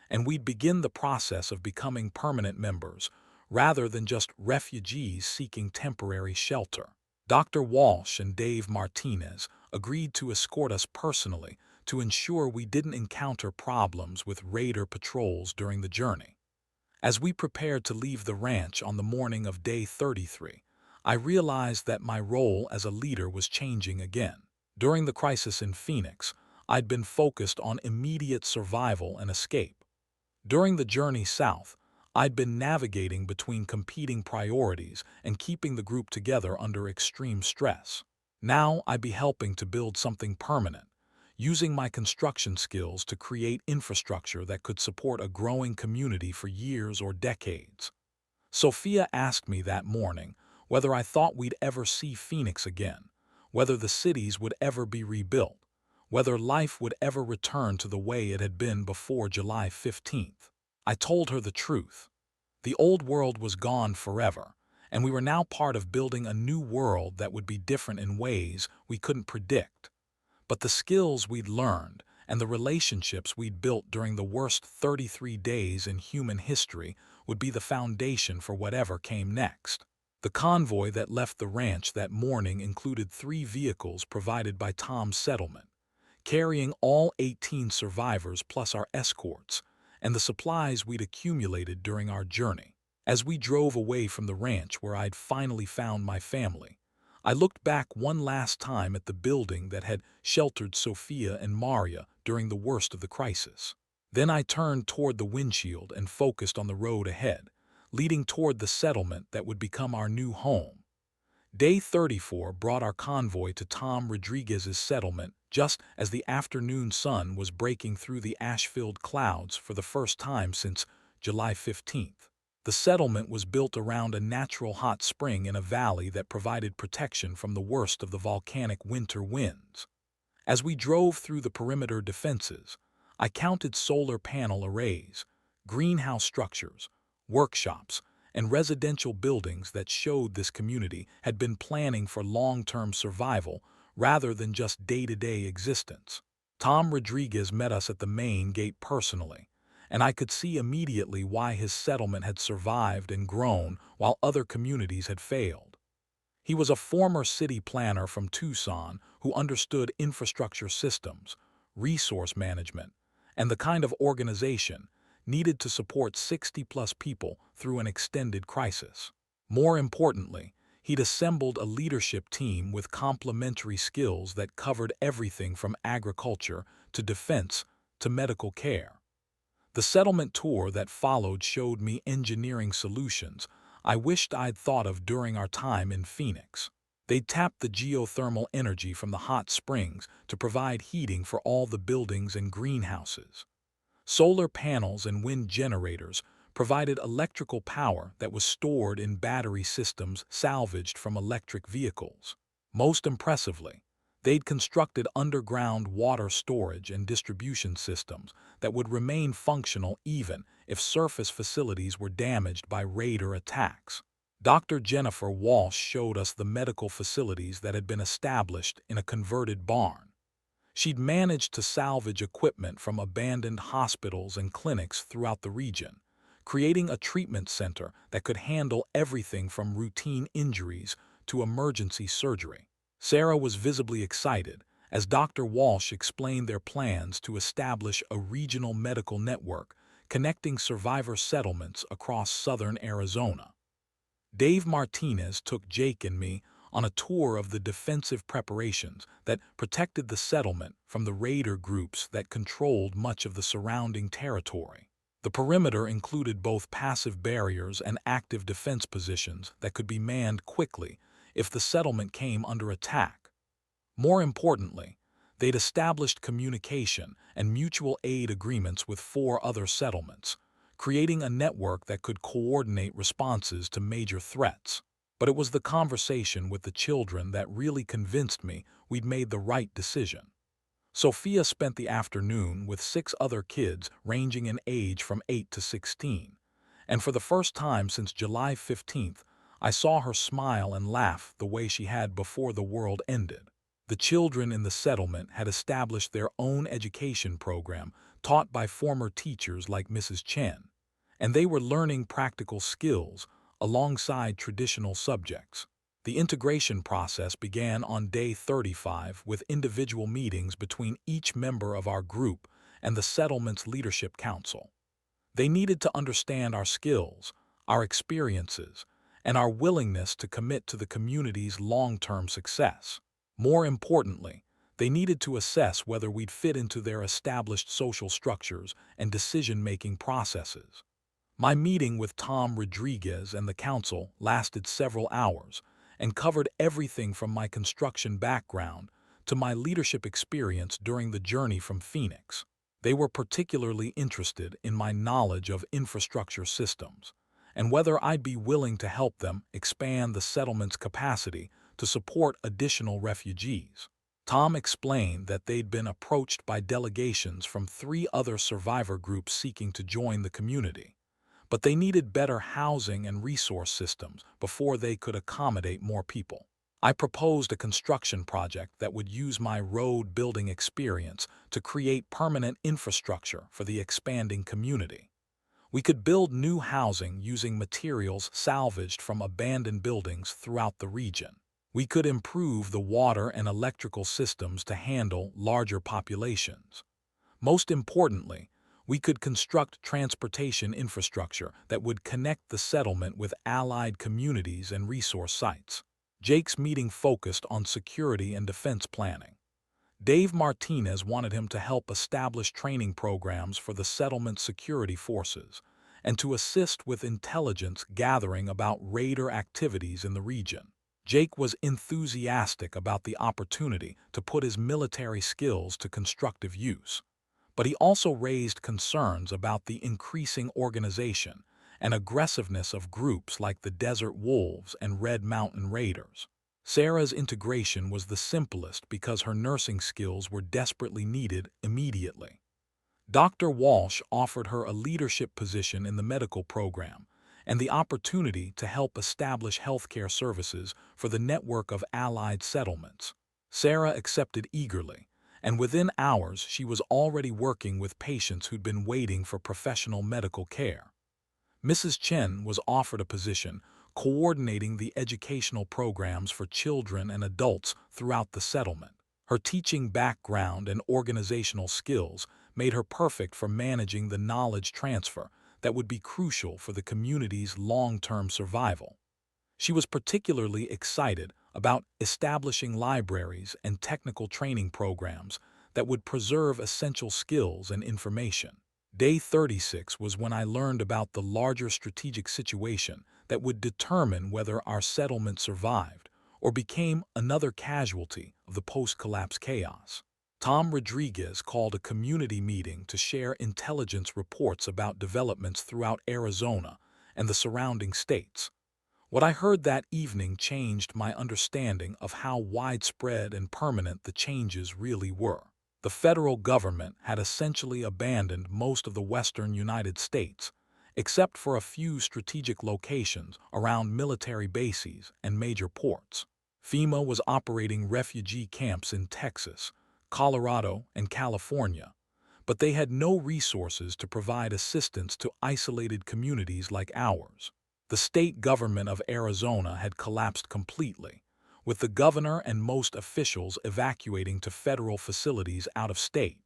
and we'd begin the process of becoming permanent members rather than just refugees seeking temporary shelter. Dr. Walsh and Dave Martinez agreed to escort us personally to ensure we didn't encounter problems with raider patrols during the journey. As we prepared to leave the ranch on the morning of day 33, I realized that my role as a leader was changing again. During the crisis in Phoenix, I'd been focused on immediate survival and escape. During the journey south, I'd been navigating between competing priorities and keeping the group together under extreme stress. Now I'd be helping to build something permanent, using my construction skills to create infrastructure that could support a growing community for years or decades. Sophia asked me that morning whether I thought we'd ever see Phoenix again, whether the cities would ever be rebuilt, whether life would ever return to the way it had been before July 15th. I told her the truth. The old world was gone forever, and we were now part of building a new world that would be different in ways we couldn't predict. But the skills we'd learned and the relationships we'd built during the worst 33 days in human history would be the foundation for whatever came next. The convoy that left the ranch that morning included 3 vehicles provided by Tom's settlement, carrying all 18 survivors plus our escorts and the supplies we'd accumulated during our journey. As we drove away from the ranch where I'd finally found my family, I looked back one last time at the building that had sheltered Sophia and Maria during the worst of the crisis. Then I turned toward the windshield and focused on the road ahead, leading toward the settlement that would become our new home. Day 34 brought our convoy to Tom Rodriguez's settlement just as the afternoon sun was breaking through the ash-filled clouds for the first time since July 15th. The settlement was built around a natural hot spring in a valley that provided protection from the worst of the volcanic winter winds. As we drove through the perimeter defenses, I counted solar panel arrays, greenhouse structures, workshops, and residential buildings that showed this community had been planning for long-term survival rather than just day-to-day existence. Tom Rodriguez met us at the main gate personally, and I could see immediately why his settlement had survived and grown while other communities had failed. He was a former city planner from Tucson who understood infrastructure systems, resource management, and the kind of organization needed to support 60-plus people through an extended crisis. More importantly, he'd assembled a leadership team with complementary skills that covered everything from agriculture to defense to medical care. The settlement tour that followed showed me engineering solutions I wished I'd thought of during our time in Phoenix. They'd tapped the geothermal energy from the hot springs to provide heating for all the buildings and greenhouses. Solar panels and wind generators provided electrical power that was stored in battery systems salvaged from electric vehicles. Most impressively, they'd constructed underground water storage and distribution systems that would remain functional even if surface facilities were damaged by raider attacks. Dr. Jennifer Walsh showed us the medical facilities that had been established in a converted barn. She'd managed to salvage equipment from abandoned hospitals and clinics throughout the region, creating a treatment center that could handle everything from routine injuries to emergency surgery. Sarah was visibly excited as Dr. Walsh explained their plans to establish a regional medical network connecting survivor settlements across southern Arizona. Dave Martinez took Jake and me on a tour of the defensive preparations that protected the settlement from the raider groups that controlled much of the surrounding territory. The perimeter included both passive barriers and active defense positions that could be manned quickly if the settlement came under attack. More importantly, they'd established communication and mutual aid agreements with 4 other settlements, creating a network that could coordinate responses to major threats. But it was the conversation with the children that really convinced me we'd made the right decision. Sophia spent the afternoon with 6 other kids ranging in age from 8 to 16, and for the first time since July 15th, I saw her smile and laugh the way she had before the world ended. The children in the settlement had established their own education program taught by former teachers like Mrs. Chen, and they were learning practical skills alongside traditional subjects. The integration process began on day 35 with individual meetings between each member of our group and the settlement's leadership council. They needed to understand our skills, our experiences, and our willingness to commit to the community's long-term success. More importantly, they needed to assess whether we'd fit into their established social structures and decision-making processes. My meeting with Tom Rodriguez and the council lasted several hours and covered everything from my construction background to my leadership experience during the journey from Phoenix. They were particularly interested in my knowledge of infrastructure systems and whether I'd be willing to help them expand the settlement's capacity to support additional refugees. Tom explained that they'd been approached by delegations from 3 other survivor groups seeking to join the community, but they needed better housing and resource systems before they could accommodate more people. I proposed a construction project that would use my road building experience to create permanent infrastructure for the expanding community. We could build new housing using materials salvaged from abandoned buildings throughout the region. We could improve the water and electrical systems to handle larger populations. Most importantly, we could construct transportation infrastructure that would connect the settlement with allied communities and resource sites. Jake's meeting focused on security and defense planning. Dave Martinez wanted him to help establish training programs for the settlement security forces and to assist with intelligence gathering about raider activities in the region. Jake was enthusiastic about the opportunity to put his military skills to constructive use, but he also raised concerns about the increasing organization and aggressiveness of groups like the Desert Wolves and Red Mountain Raiders. Sarah's integration was the simplest because her nursing skills were desperately needed immediately. Dr. Walsh offered her a leadership position in the medical program and the opportunity to help establish healthcare services for the network of allied settlements. Sarah accepted eagerly, and within hours she was already working with patients who'd been waiting for professional medical care. Mrs. Chen was offered a position coordinating the educational programs for children and adults throughout the settlement. Her teaching background and organizational skills made her perfect for managing the knowledge transfer that would be crucial for the community's long-term survival. She was particularly excited about establishing libraries and technical training programs that would preserve essential skills and information. Day 36 was when I learned about the larger strategic situation that would determine whether our settlement survived or became another casualty of the post-collapse chaos. Tom Rodriguez called a community meeting to share intelligence reports about developments throughout Arizona and the surrounding states. What I heard that evening changed my understanding of how widespread and permanent the changes really were. The federal government had essentially abandoned most of the western United States, except for a few strategic locations around military bases and major ports. FEMA was operating refugee camps in Texas, Colorado, and California, but they had no resources to provide assistance to isolated communities like ours. The state government of Arizona had collapsed completely, with the governor and most officials evacuating to federal facilities out of state.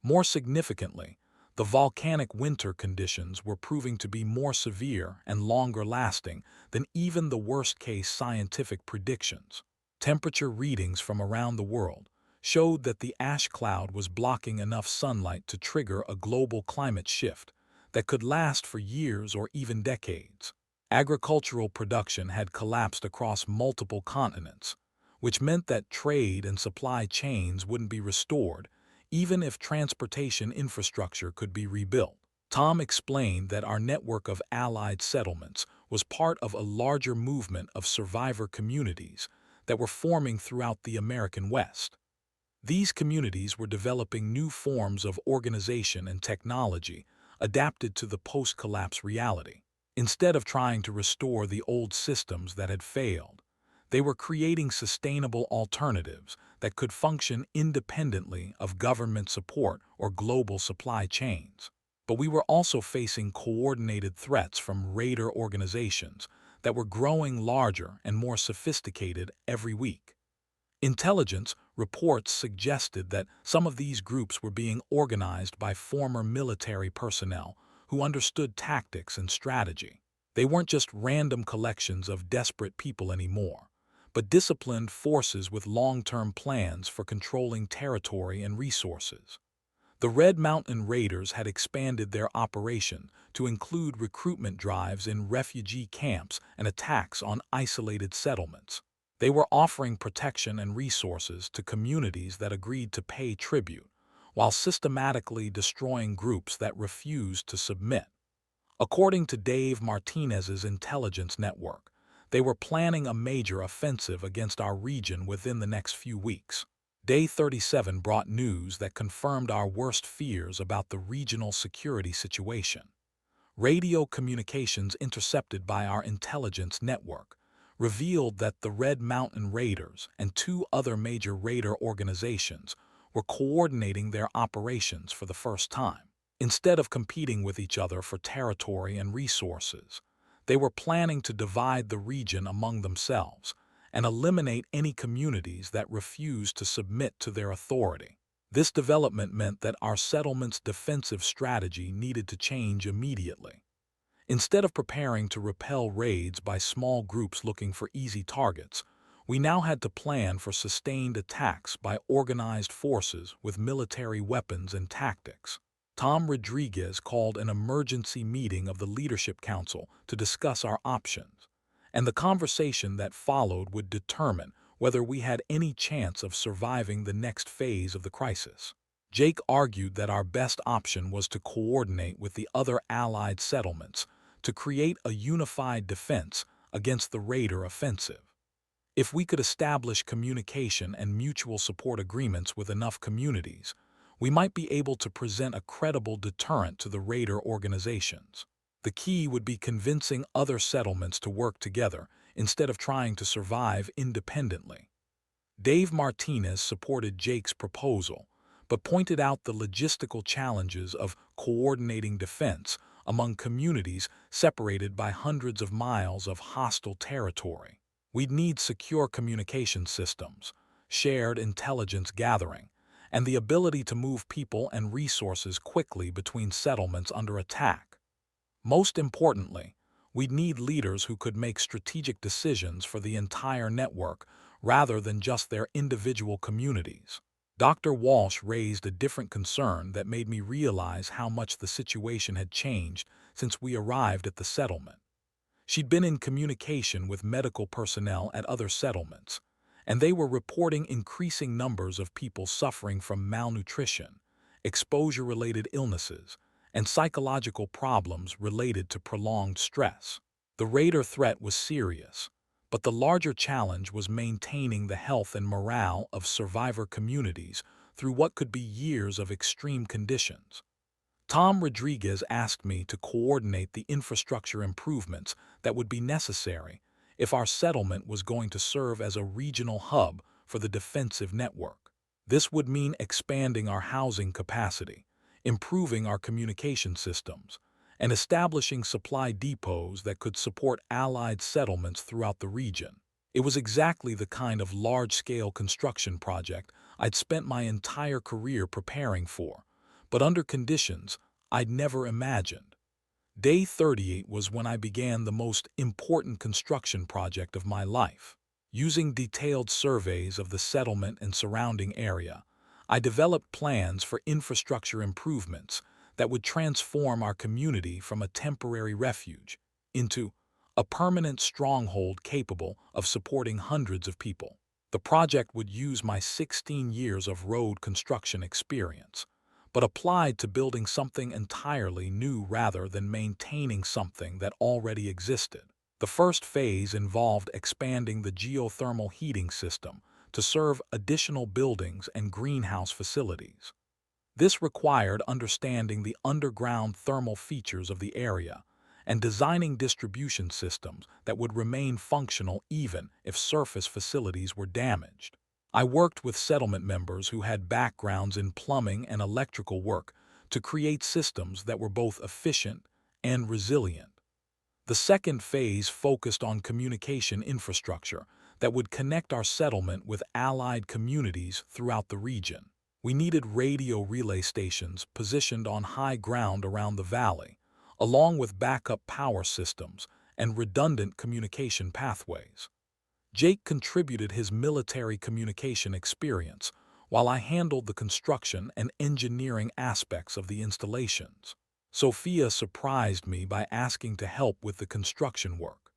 More significantly, the volcanic winter conditions were proving to be more severe and longer lasting than even the worst-case scientific predictions. Temperature readings from around the world showed that the ash cloud was blocking enough sunlight to trigger a global climate shift that could last for years or even decades. Agricultural production had collapsed across multiple continents, which meant that trade and supply chains wouldn't be restored even if transportation infrastructure could be rebuilt. Tom explained that our network of allied settlements was part of a larger movement of survivor communities that were forming throughout the American West. These communities were developing new forms of organization and technology adapted to the post-collapse reality. Instead of trying to restore the old systems that had failed, they were creating sustainable alternatives that could function independently of government support or global supply chains. But we were also facing coordinated threats from raider organizations that were growing larger and more sophisticated every week. Intelligence reports suggested that some of these groups were being organized by former military personnel who understood tactics and strategy. They weren't just random collections of desperate people anymore, but disciplined forces with long-term plans for controlling territory and resources. The Red Mountain Raiders had expanded their operation to include recruitment drives in refugee camps and attacks on isolated settlements. They were offering protection and resources to communities that agreed to pay tribute, while systematically destroying groups that refused to submit. According to Dave Martinez's intelligence network, they were planning a major offensive against our region within the next few weeks. Day 37 brought news that confirmed our worst fears about the regional security situation. Radio communications intercepted by our intelligence network revealed that the Red Mountain Raiders and two other major raider organizations were coordinating their operations for the first time. Instead of competing with each other for territory and resources, they were planning to divide the region among themselves and eliminate any communities that refused to submit to their authority. This development meant that our settlement's defensive strategy needed to change immediately. Instead of preparing to repel raids by small groups looking for easy targets, we now had to plan for sustained attacks by organized forces with military weapons and tactics. Tom Rodriguez called an emergency meeting of the Leadership Council to discuss our options, and the conversation that followed would determine whether we had any chance of surviving the next phase of the crisis. Jake argued that our best option was to coordinate with the other allied settlements to create a unified defense against the raider offensive. If we could establish communication and mutual support agreements with enough communities, we might be able to present a credible deterrent to the raider organizations. The key would be convincing other settlements to work together instead of trying to survive independently. Dave Martinez supported Jake's proposal, but pointed out the logistical challenges of coordinating defense among communities separated by hundreds of miles of hostile territory. We'd need secure communication systems, shared intelligence gathering, and the ability to move people and resources quickly between settlements under attack. Most importantly, we'd need leaders who could make strategic decisions for the entire network rather than just their individual communities. Dr. Walsh raised a different concern that made me realize how much the situation had changed since we arrived at the settlement. She'd been in communication with medical personnel at other settlements, and they were reporting increasing numbers of people suffering from malnutrition, exposure-related illnesses, and psychological problems related to prolonged stress. The raider threat was serious, but the larger challenge was maintaining the health and morale of survivor communities through what could be years of extreme conditions. Tom Rodriguez asked me to coordinate the infrastructure improvements that would be necessary if our settlement was going to serve as a regional hub for the defensive network. This would mean expanding our housing capacity, improving our communication systems, and establishing supply depots that could support allied settlements throughout the region. It was exactly the kind of large-scale construction project I'd spent my entire career preparing for, but under conditions I'd never imagined. Day 38 was when I began the most important construction project of my life. Using detailed surveys of the settlement and surrounding area, I developed plans for infrastructure improvements that would transform our community from a temporary refuge into a permanent stronghold capable of supporting hundreds of people. The project would use my 16 years of road construction experience, but applied to building something entirely new rather than maintaining something that already existed. The first phase involved expanding the geothermal heating system to serve additional buildings and greenhouse facilities. This required understanding the underground thermal features of the area and designing distribution systems that would remain functional even if surface facilities were damaged. I worked with settlement members who had backgrounds in plumbing and electrical work to create systems that were both efficient and resilient. The second phase focused on communication infrastructure that would connect our settlement with allied communities throughout the region. We needed radio relay stations positioned on high ground around the valley, along with backup power systems and redundant communication pathways. Jake contributed his military communication experience, while I handled the construction and engineering aspects of the installations. Sophia surprised me by asking to help with the construction work.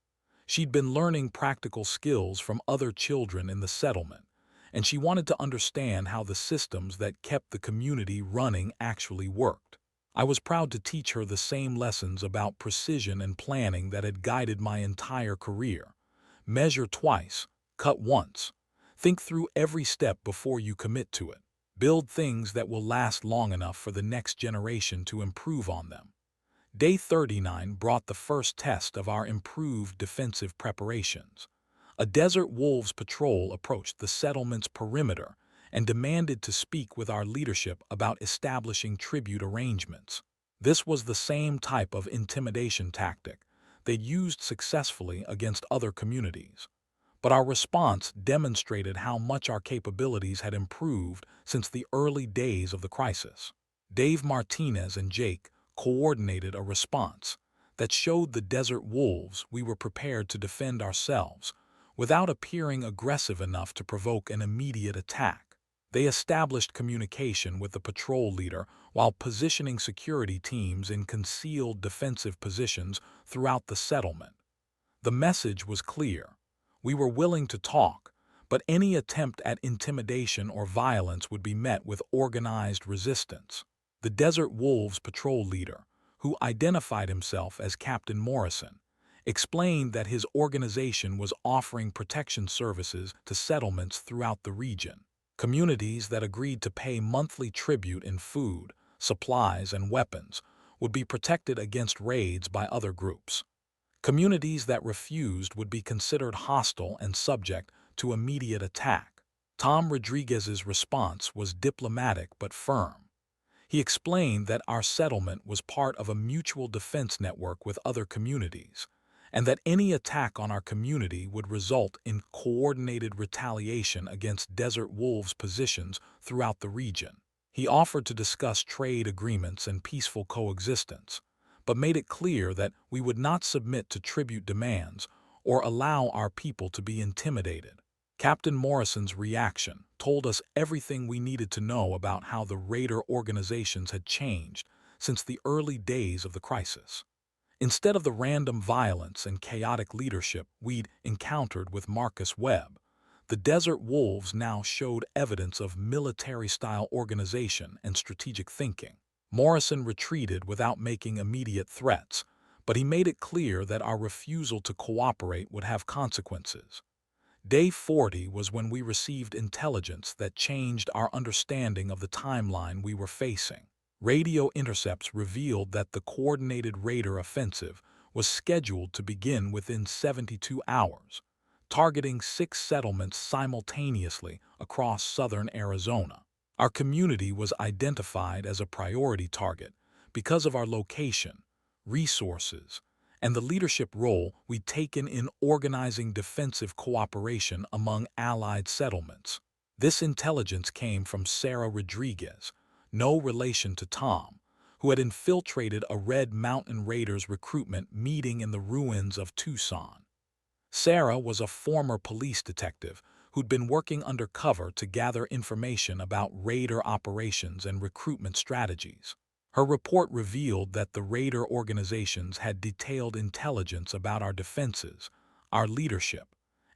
She'd been learning practical skills from other children in the settlement, and she wanted to understand how the systems that kept the community running actually worked. I was proud to teach her the same lessons about precision and planning that had guided my entire career. Measure twice, cut once. Think through every step before you commit to it. Build things that will last long enough for the next generation to improve on them. Day 39 brought the first test of our improved defensive preparations. A desert wolves patrol approached the settlement's perimeter and demanded to speak with our leadership about establishing tribute arrangements. This was the same type of intimidation tactic they'd used successfully against other communities. But our response demonstrated how much our capabilities had improved since the early days of the crisis. Dave Martinez and Jake coordinated a response that showed the desert wolves we were prepared to defend ourselves without appearing aggressive enough to provoke an immediate attack. They established communication with the patrol leader while positioning security teams in concealed defensive positions throughout the settlement. The message was clear. We were willing to talk, but any attempt at intimidation or violence would be met with organized resistance. The Desert Wolves patrol leader, who identified himself as Captain Morrison, explained that his organization was offering protection services to settlements throughout the region. Communities that agreed to pay monthly tribute in food, supplies, and weapons would be protected against raids by other groups. Communities that refused would be considered hostile and subject to immediate attack. Tom Rodriguez's response was diplomatic but firm. He explained that our settlement was part of a mutual defense network with other communities, and that any attack on our community would result in coordinated retaliation against Desert Wolves' positions throughout the region. He offered to discuss trade agreements and peaceful coexistence, but made it clear that we would not submit to tribute demands or allow our people to be intimidated. Captain Morrison's reaction told us everything we needed to know about how the raider organizations had changed since the early days of the crisis. Instead of the random violence and chaotic leadership we'd encountered with Marcus Webb, The Desert Wolves now showed evidence of military-style organization and strategic thinking. Morrison retreated without making immediate threats, but he made it clear that our refusal to cooperate would have consequences. Day 40 was when we received intelligence that changed our understanding of the timeline we were facing. Radio intercepts revealed that the coordinated Raider offensive was scheduled to begin within 72 hours, targeting 6 settlements simultaneously across southern Arizona. Our community was identified as a priority target because of our location, resources, and the leadership role we'd taken in organizing defensive cooperation among allied settlements. This intelligence came from Sarah Rodriguez, no relation to Tom, who had infiltrated a Red Mountain Raiders recruitment meeting in the ruins of Tucson. Sarah was a former police detective who'd been working undercover to gather information about Raider operations and recruitment strategies. Her report revealed that the Raider organizations had detailed intelligence about our defenses, our leadership,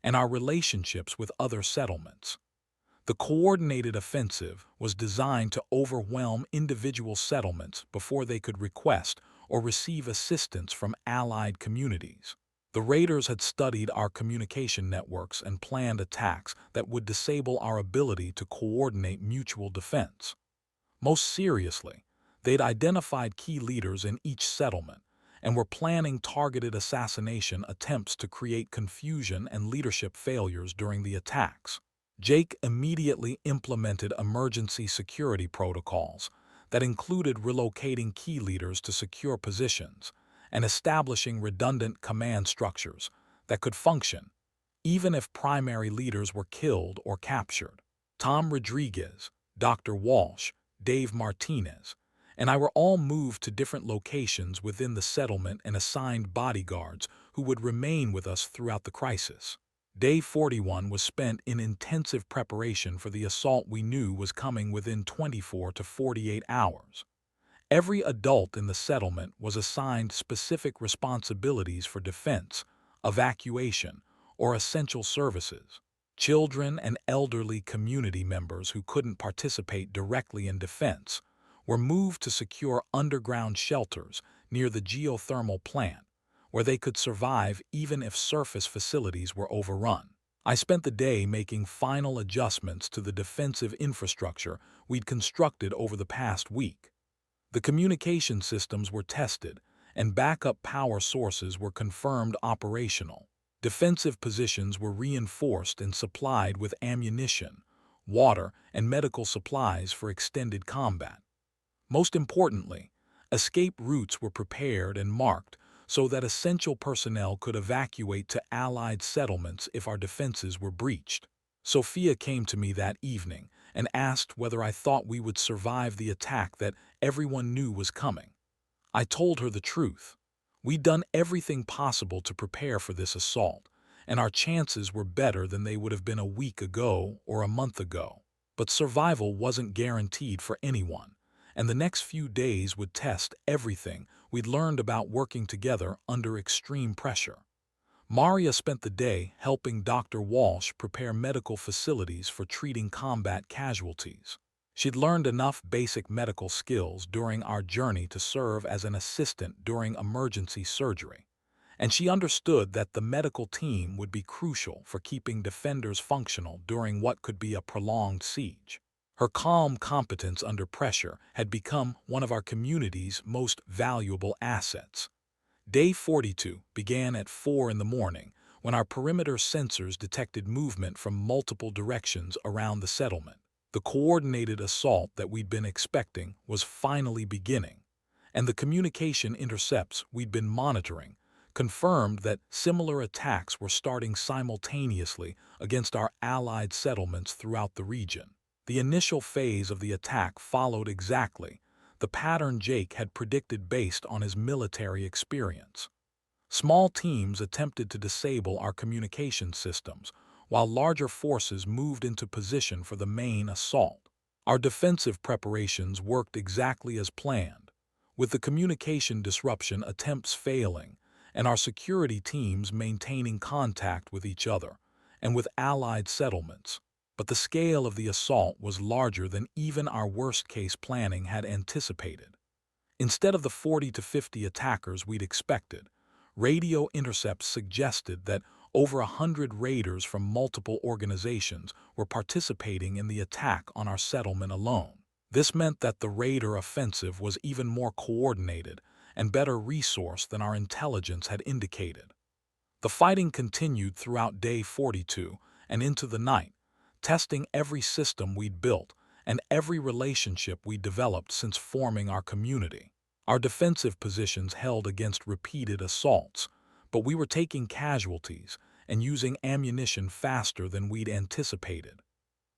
and our relationships with other settlements. The coordinated offensive was designed to overwhelm individual settlements before they could request or receive assistance from allied communities. The Raiders had studied our communication networks and planned attacks that would disable our ability to coordinate mutual defense. Most seriously, they'd identified key leaders in each settlement and were planning targeted assassination attempts to create confusion and leadership failures during the attacks. Jake immediately implemented emergency security protocols that included relocating key leaders to secure positions and establishing redundant command structures that could function even if primary leaders were killed or captured. Tom Rodriguez, Dr. Walsh, Dave Martinez, and I were all moved to different locations within the settlement and assigned bodyguards who would remain with us throughout the crisis. Day 41 was spent in intensive preparation for the assault we knew was coming within 24 to 48 hours. Every adult in the settlement was assigned specific responsibilities for defense, evacuation, or essential services. Children and elderly community members who couldn't participate directly in defense were moved to secure underground shelters near the geothermal plant, where they could survive even if surface facilities were overrun. I spent the day making final adjustments to the defensive infrastructure we'd constructed over the past week. The communication systems were tested, and backup power sources were confirmed operational. Defensive positions were reinforced and supplied with ammunition, water, and medical supplies for extended combat. Most importantly, escape routes were prepared and marked so that essential personnel could evacuate to Allied settlements if our defenses were breached. Sophia came to me that evening and asked whether I thought we would survive the attack that everyone knew was coming. I told her the truth. We'd done everything possible to prepare for this assault, and our chances were better than they would have been a week ago or a month ago. But survival wasn't guaranteed for anyone, and the next few days would test everything we'd learned about working together under extreme pressure. Maria spent the day helping Dr. Walsh prepare medical facilities for treating combat casualties. She'd learned enough basic medical skills during our journey to serve as an assistant during emergency surgery, and she understood that the medical team would be crucial for keeping defenders functional during what could be a prolonged siege. Her calm competence under pressure had become one of our community's most valuable assets. Day 42 began at 4 in the morning when our perimeter sensors detected movement from multiple directions around the settlement. The coordinated assault that we'd been expecting was finally beginning, and the communication intercepts we'd been monitoring confirmed that similar attacks were starting simultaneously against our allied settlements throughout the region. The initial phase of the attack followed exactly the pattern Jake had predicted based on his military experience. Small teams attempted to disable our communication systems, while larger forces moved into position for the main assault. Our defensive preparations worked exactly as planned, with the communication disruption attempts failing and our security teams maintaining contact with each other and with allied settlements. But the scale of the assault was larger than even our worst-case planning had anticipated. Instead of the 40 to 50 attackers we'd expected, radio intercepts suggested that over 100 raiders from multiple organizations were participating in the attack on our settlement alone. This meant that the raider offensive was even more coordinated and better resourced than our intelligence had indicated. The fighting continued throughout day 42 and into the night, testing every system we'd built and every relationship we'd developed since forming our community. Our defensive positions held against repeated assaults, but we were taking casualties and using ammunition faster than we'd anticipated.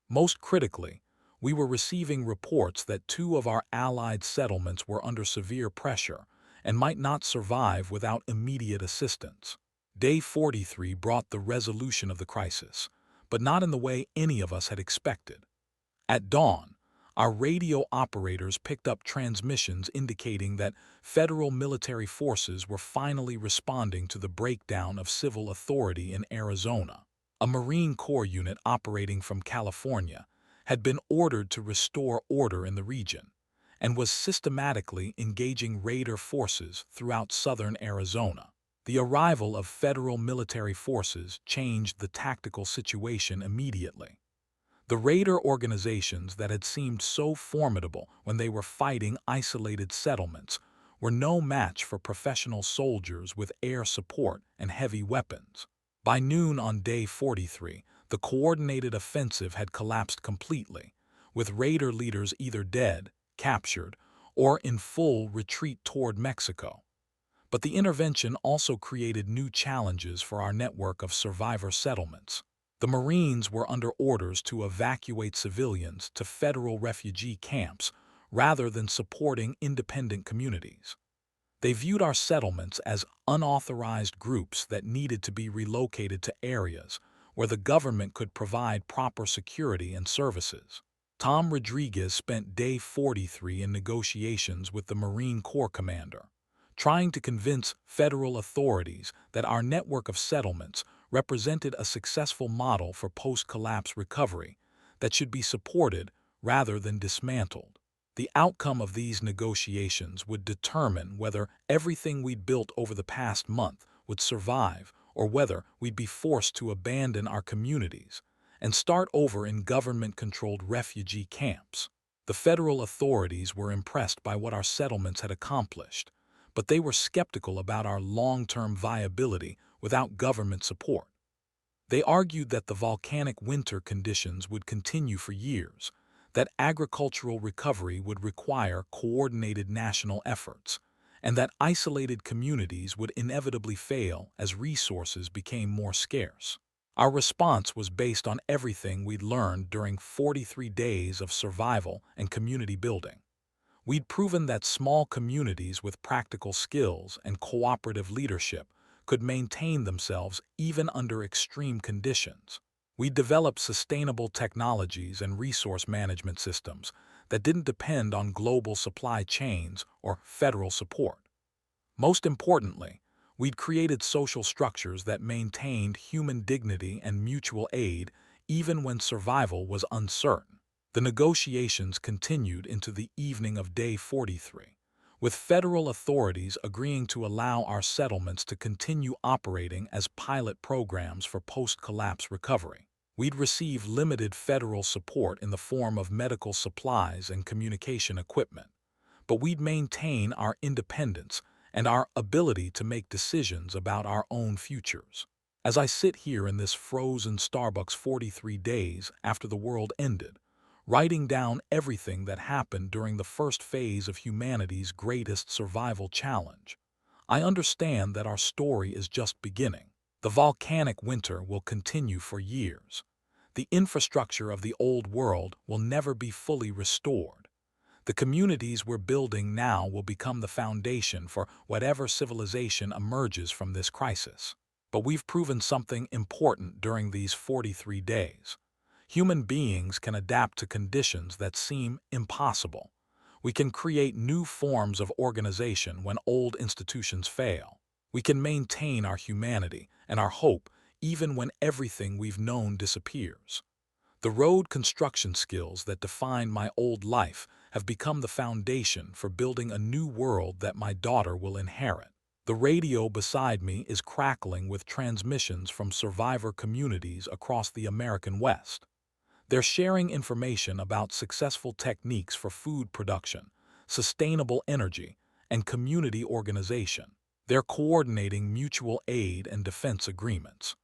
Most critically, we were receiving reports that 2 of our allied settlements were under severe pressure and might not survive without immediate assistance. Day 43 brought the resolution of the crisis, but not in the way any of us had expected. At dawn, our radio operators picked up transmissions indicating that federal military forces were finally responding to the breakdown of civil authority in Arizona. A Marine Corps unit operating from California had been ordered to restore order in the region and was systematically engaging raider forces throughout southern Arizona. The arrival of federal military forces changed the tactical situation immediately. The raider organizations that had seemed so formidable when they were fighting isolated settlements were no match for professional soldiers with air support and heavy weapons. By noon on day 43, the coordinated offensive had collapsed completely, with raider leaders either dead, captured, or in full retreat toward Mexico. But the intervention also created new challenges for our network of survivor settlements. The Marines were under orders to evacuate civilians to federal refugee camps rather than supporting independent communities. They viewed our settlements as unauthorized groups that needed to be relocated to areas where the government could provide proper security and services. Tom Rodriguez spent day 43 in negotiations with the Marine Corps commander, trying to convince federal authorities that our network of settlements represented a successful model for post-collapse recovery that should be supported rather than dismantled. The outcome of these negotiations would determine whether everything we'd built over the past month would survive or whether we'd be forced to abandon our communities and start over in government-controlled refugee camps. The federal authorities were impressed by what our settlements had accomplished, but they were skeptical about our long-term viability without government support. They argued that the volcanic winter conditions would continue for years, that agricultural recovery would require coordinated national efforts, and that isolated communities would inevitably fail as resources became more scarce. Our response was based on everything we'd learned during 43 days of survival and community building. We'd proven that small communities with practical skills and cooperative leadership could maintain themselves even under extreme conditions. We'd developed sustainable technologies and resource management systems that didn't depend on global supply chains or federal support. Most importantly, we'd created social structures that maintained human dignity and mutual aid even when survival was uncertain. The negotiations continued into the evening of day 43, with federal authorities agreeing to allow our settlements to continue operating as pilot programs for post-collapse recovery. We'd receive limited federal support in the form of medical supplies and communication equipment, but we'd maintain our independence and our ability to make decisions about our own futures. As I sit here in this frozen Starbucks 43 days after the world ended, writing down everything that happened during the first phase of humanity's greatest survival challenge, I understand that our story is just beginning. The volcanic winter will continue for years. The infrastructure of the old world will never be fully restored. The communities we're building now will become the foundation for whatever civilization emerges from this crisis. But we've proven something important during these 43 days. Human beings can adapt to conditions that seem impossible. We can create new forms of organization when old institutions fail. We can maintain our humanity and our hope even when everything we've known disappears. The road construction skills that defined my old life have become the foundation for building a new world that my daughter will inherit. The radio beside me is crackling with transmissions from survivor communities across the American West. They're sharing information about successful techniques for food production, sustainable energy, and community organization. They're coordinating mutual aid and defense agreements.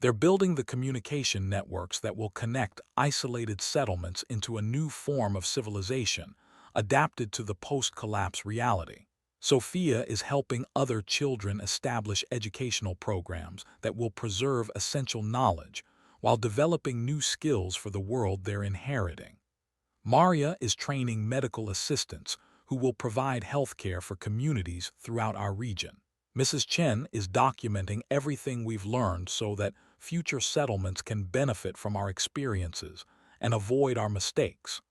They're building the communication networks that will connect isolated settlements into a new form of civilization, adapted to the post-collapse reality. Sophia is helping other children establish educational programs that will preserve essential knowledge while developing new skills for the world they're inheriting. Maria is training medical assistants who will provide healthcare for communities throughout our region. Mrs. Chen is documenting everything we've learned so that future settlements can benefit from our experiences and avoid our mistakes.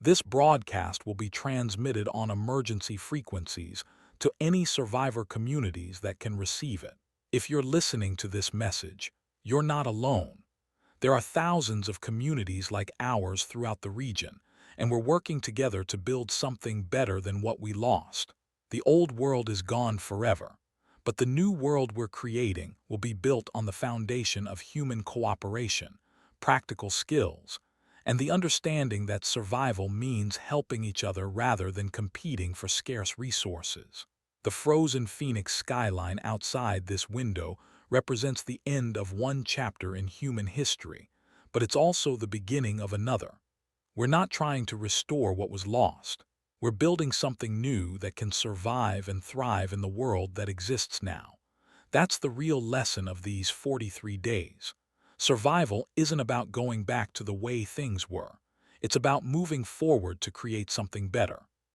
This broadcast will be transmitted on emergency frequencies to any survivor communities that can receive it. If you're listening to this message, you're not alone. There are thousands of communities like ours throughout the region, and we're working together to build something better than what we lost. The old world is gone forever, but the new world we're creating will be built on the foundation of human cooperation, practical skills, and the understanding that survival means helping each other rather than competing for scarce resources. The frozen Phoenix skyline outside this window represents the end of one chapter in human history, but it's also the beginning of another. We're not trying to restore what was lost. We're building something new that can survive and thrive in the world that exists now. That's the real lesson of these 43 days. Survival isn't about going back to the way things were. It's about moving forward to create something better.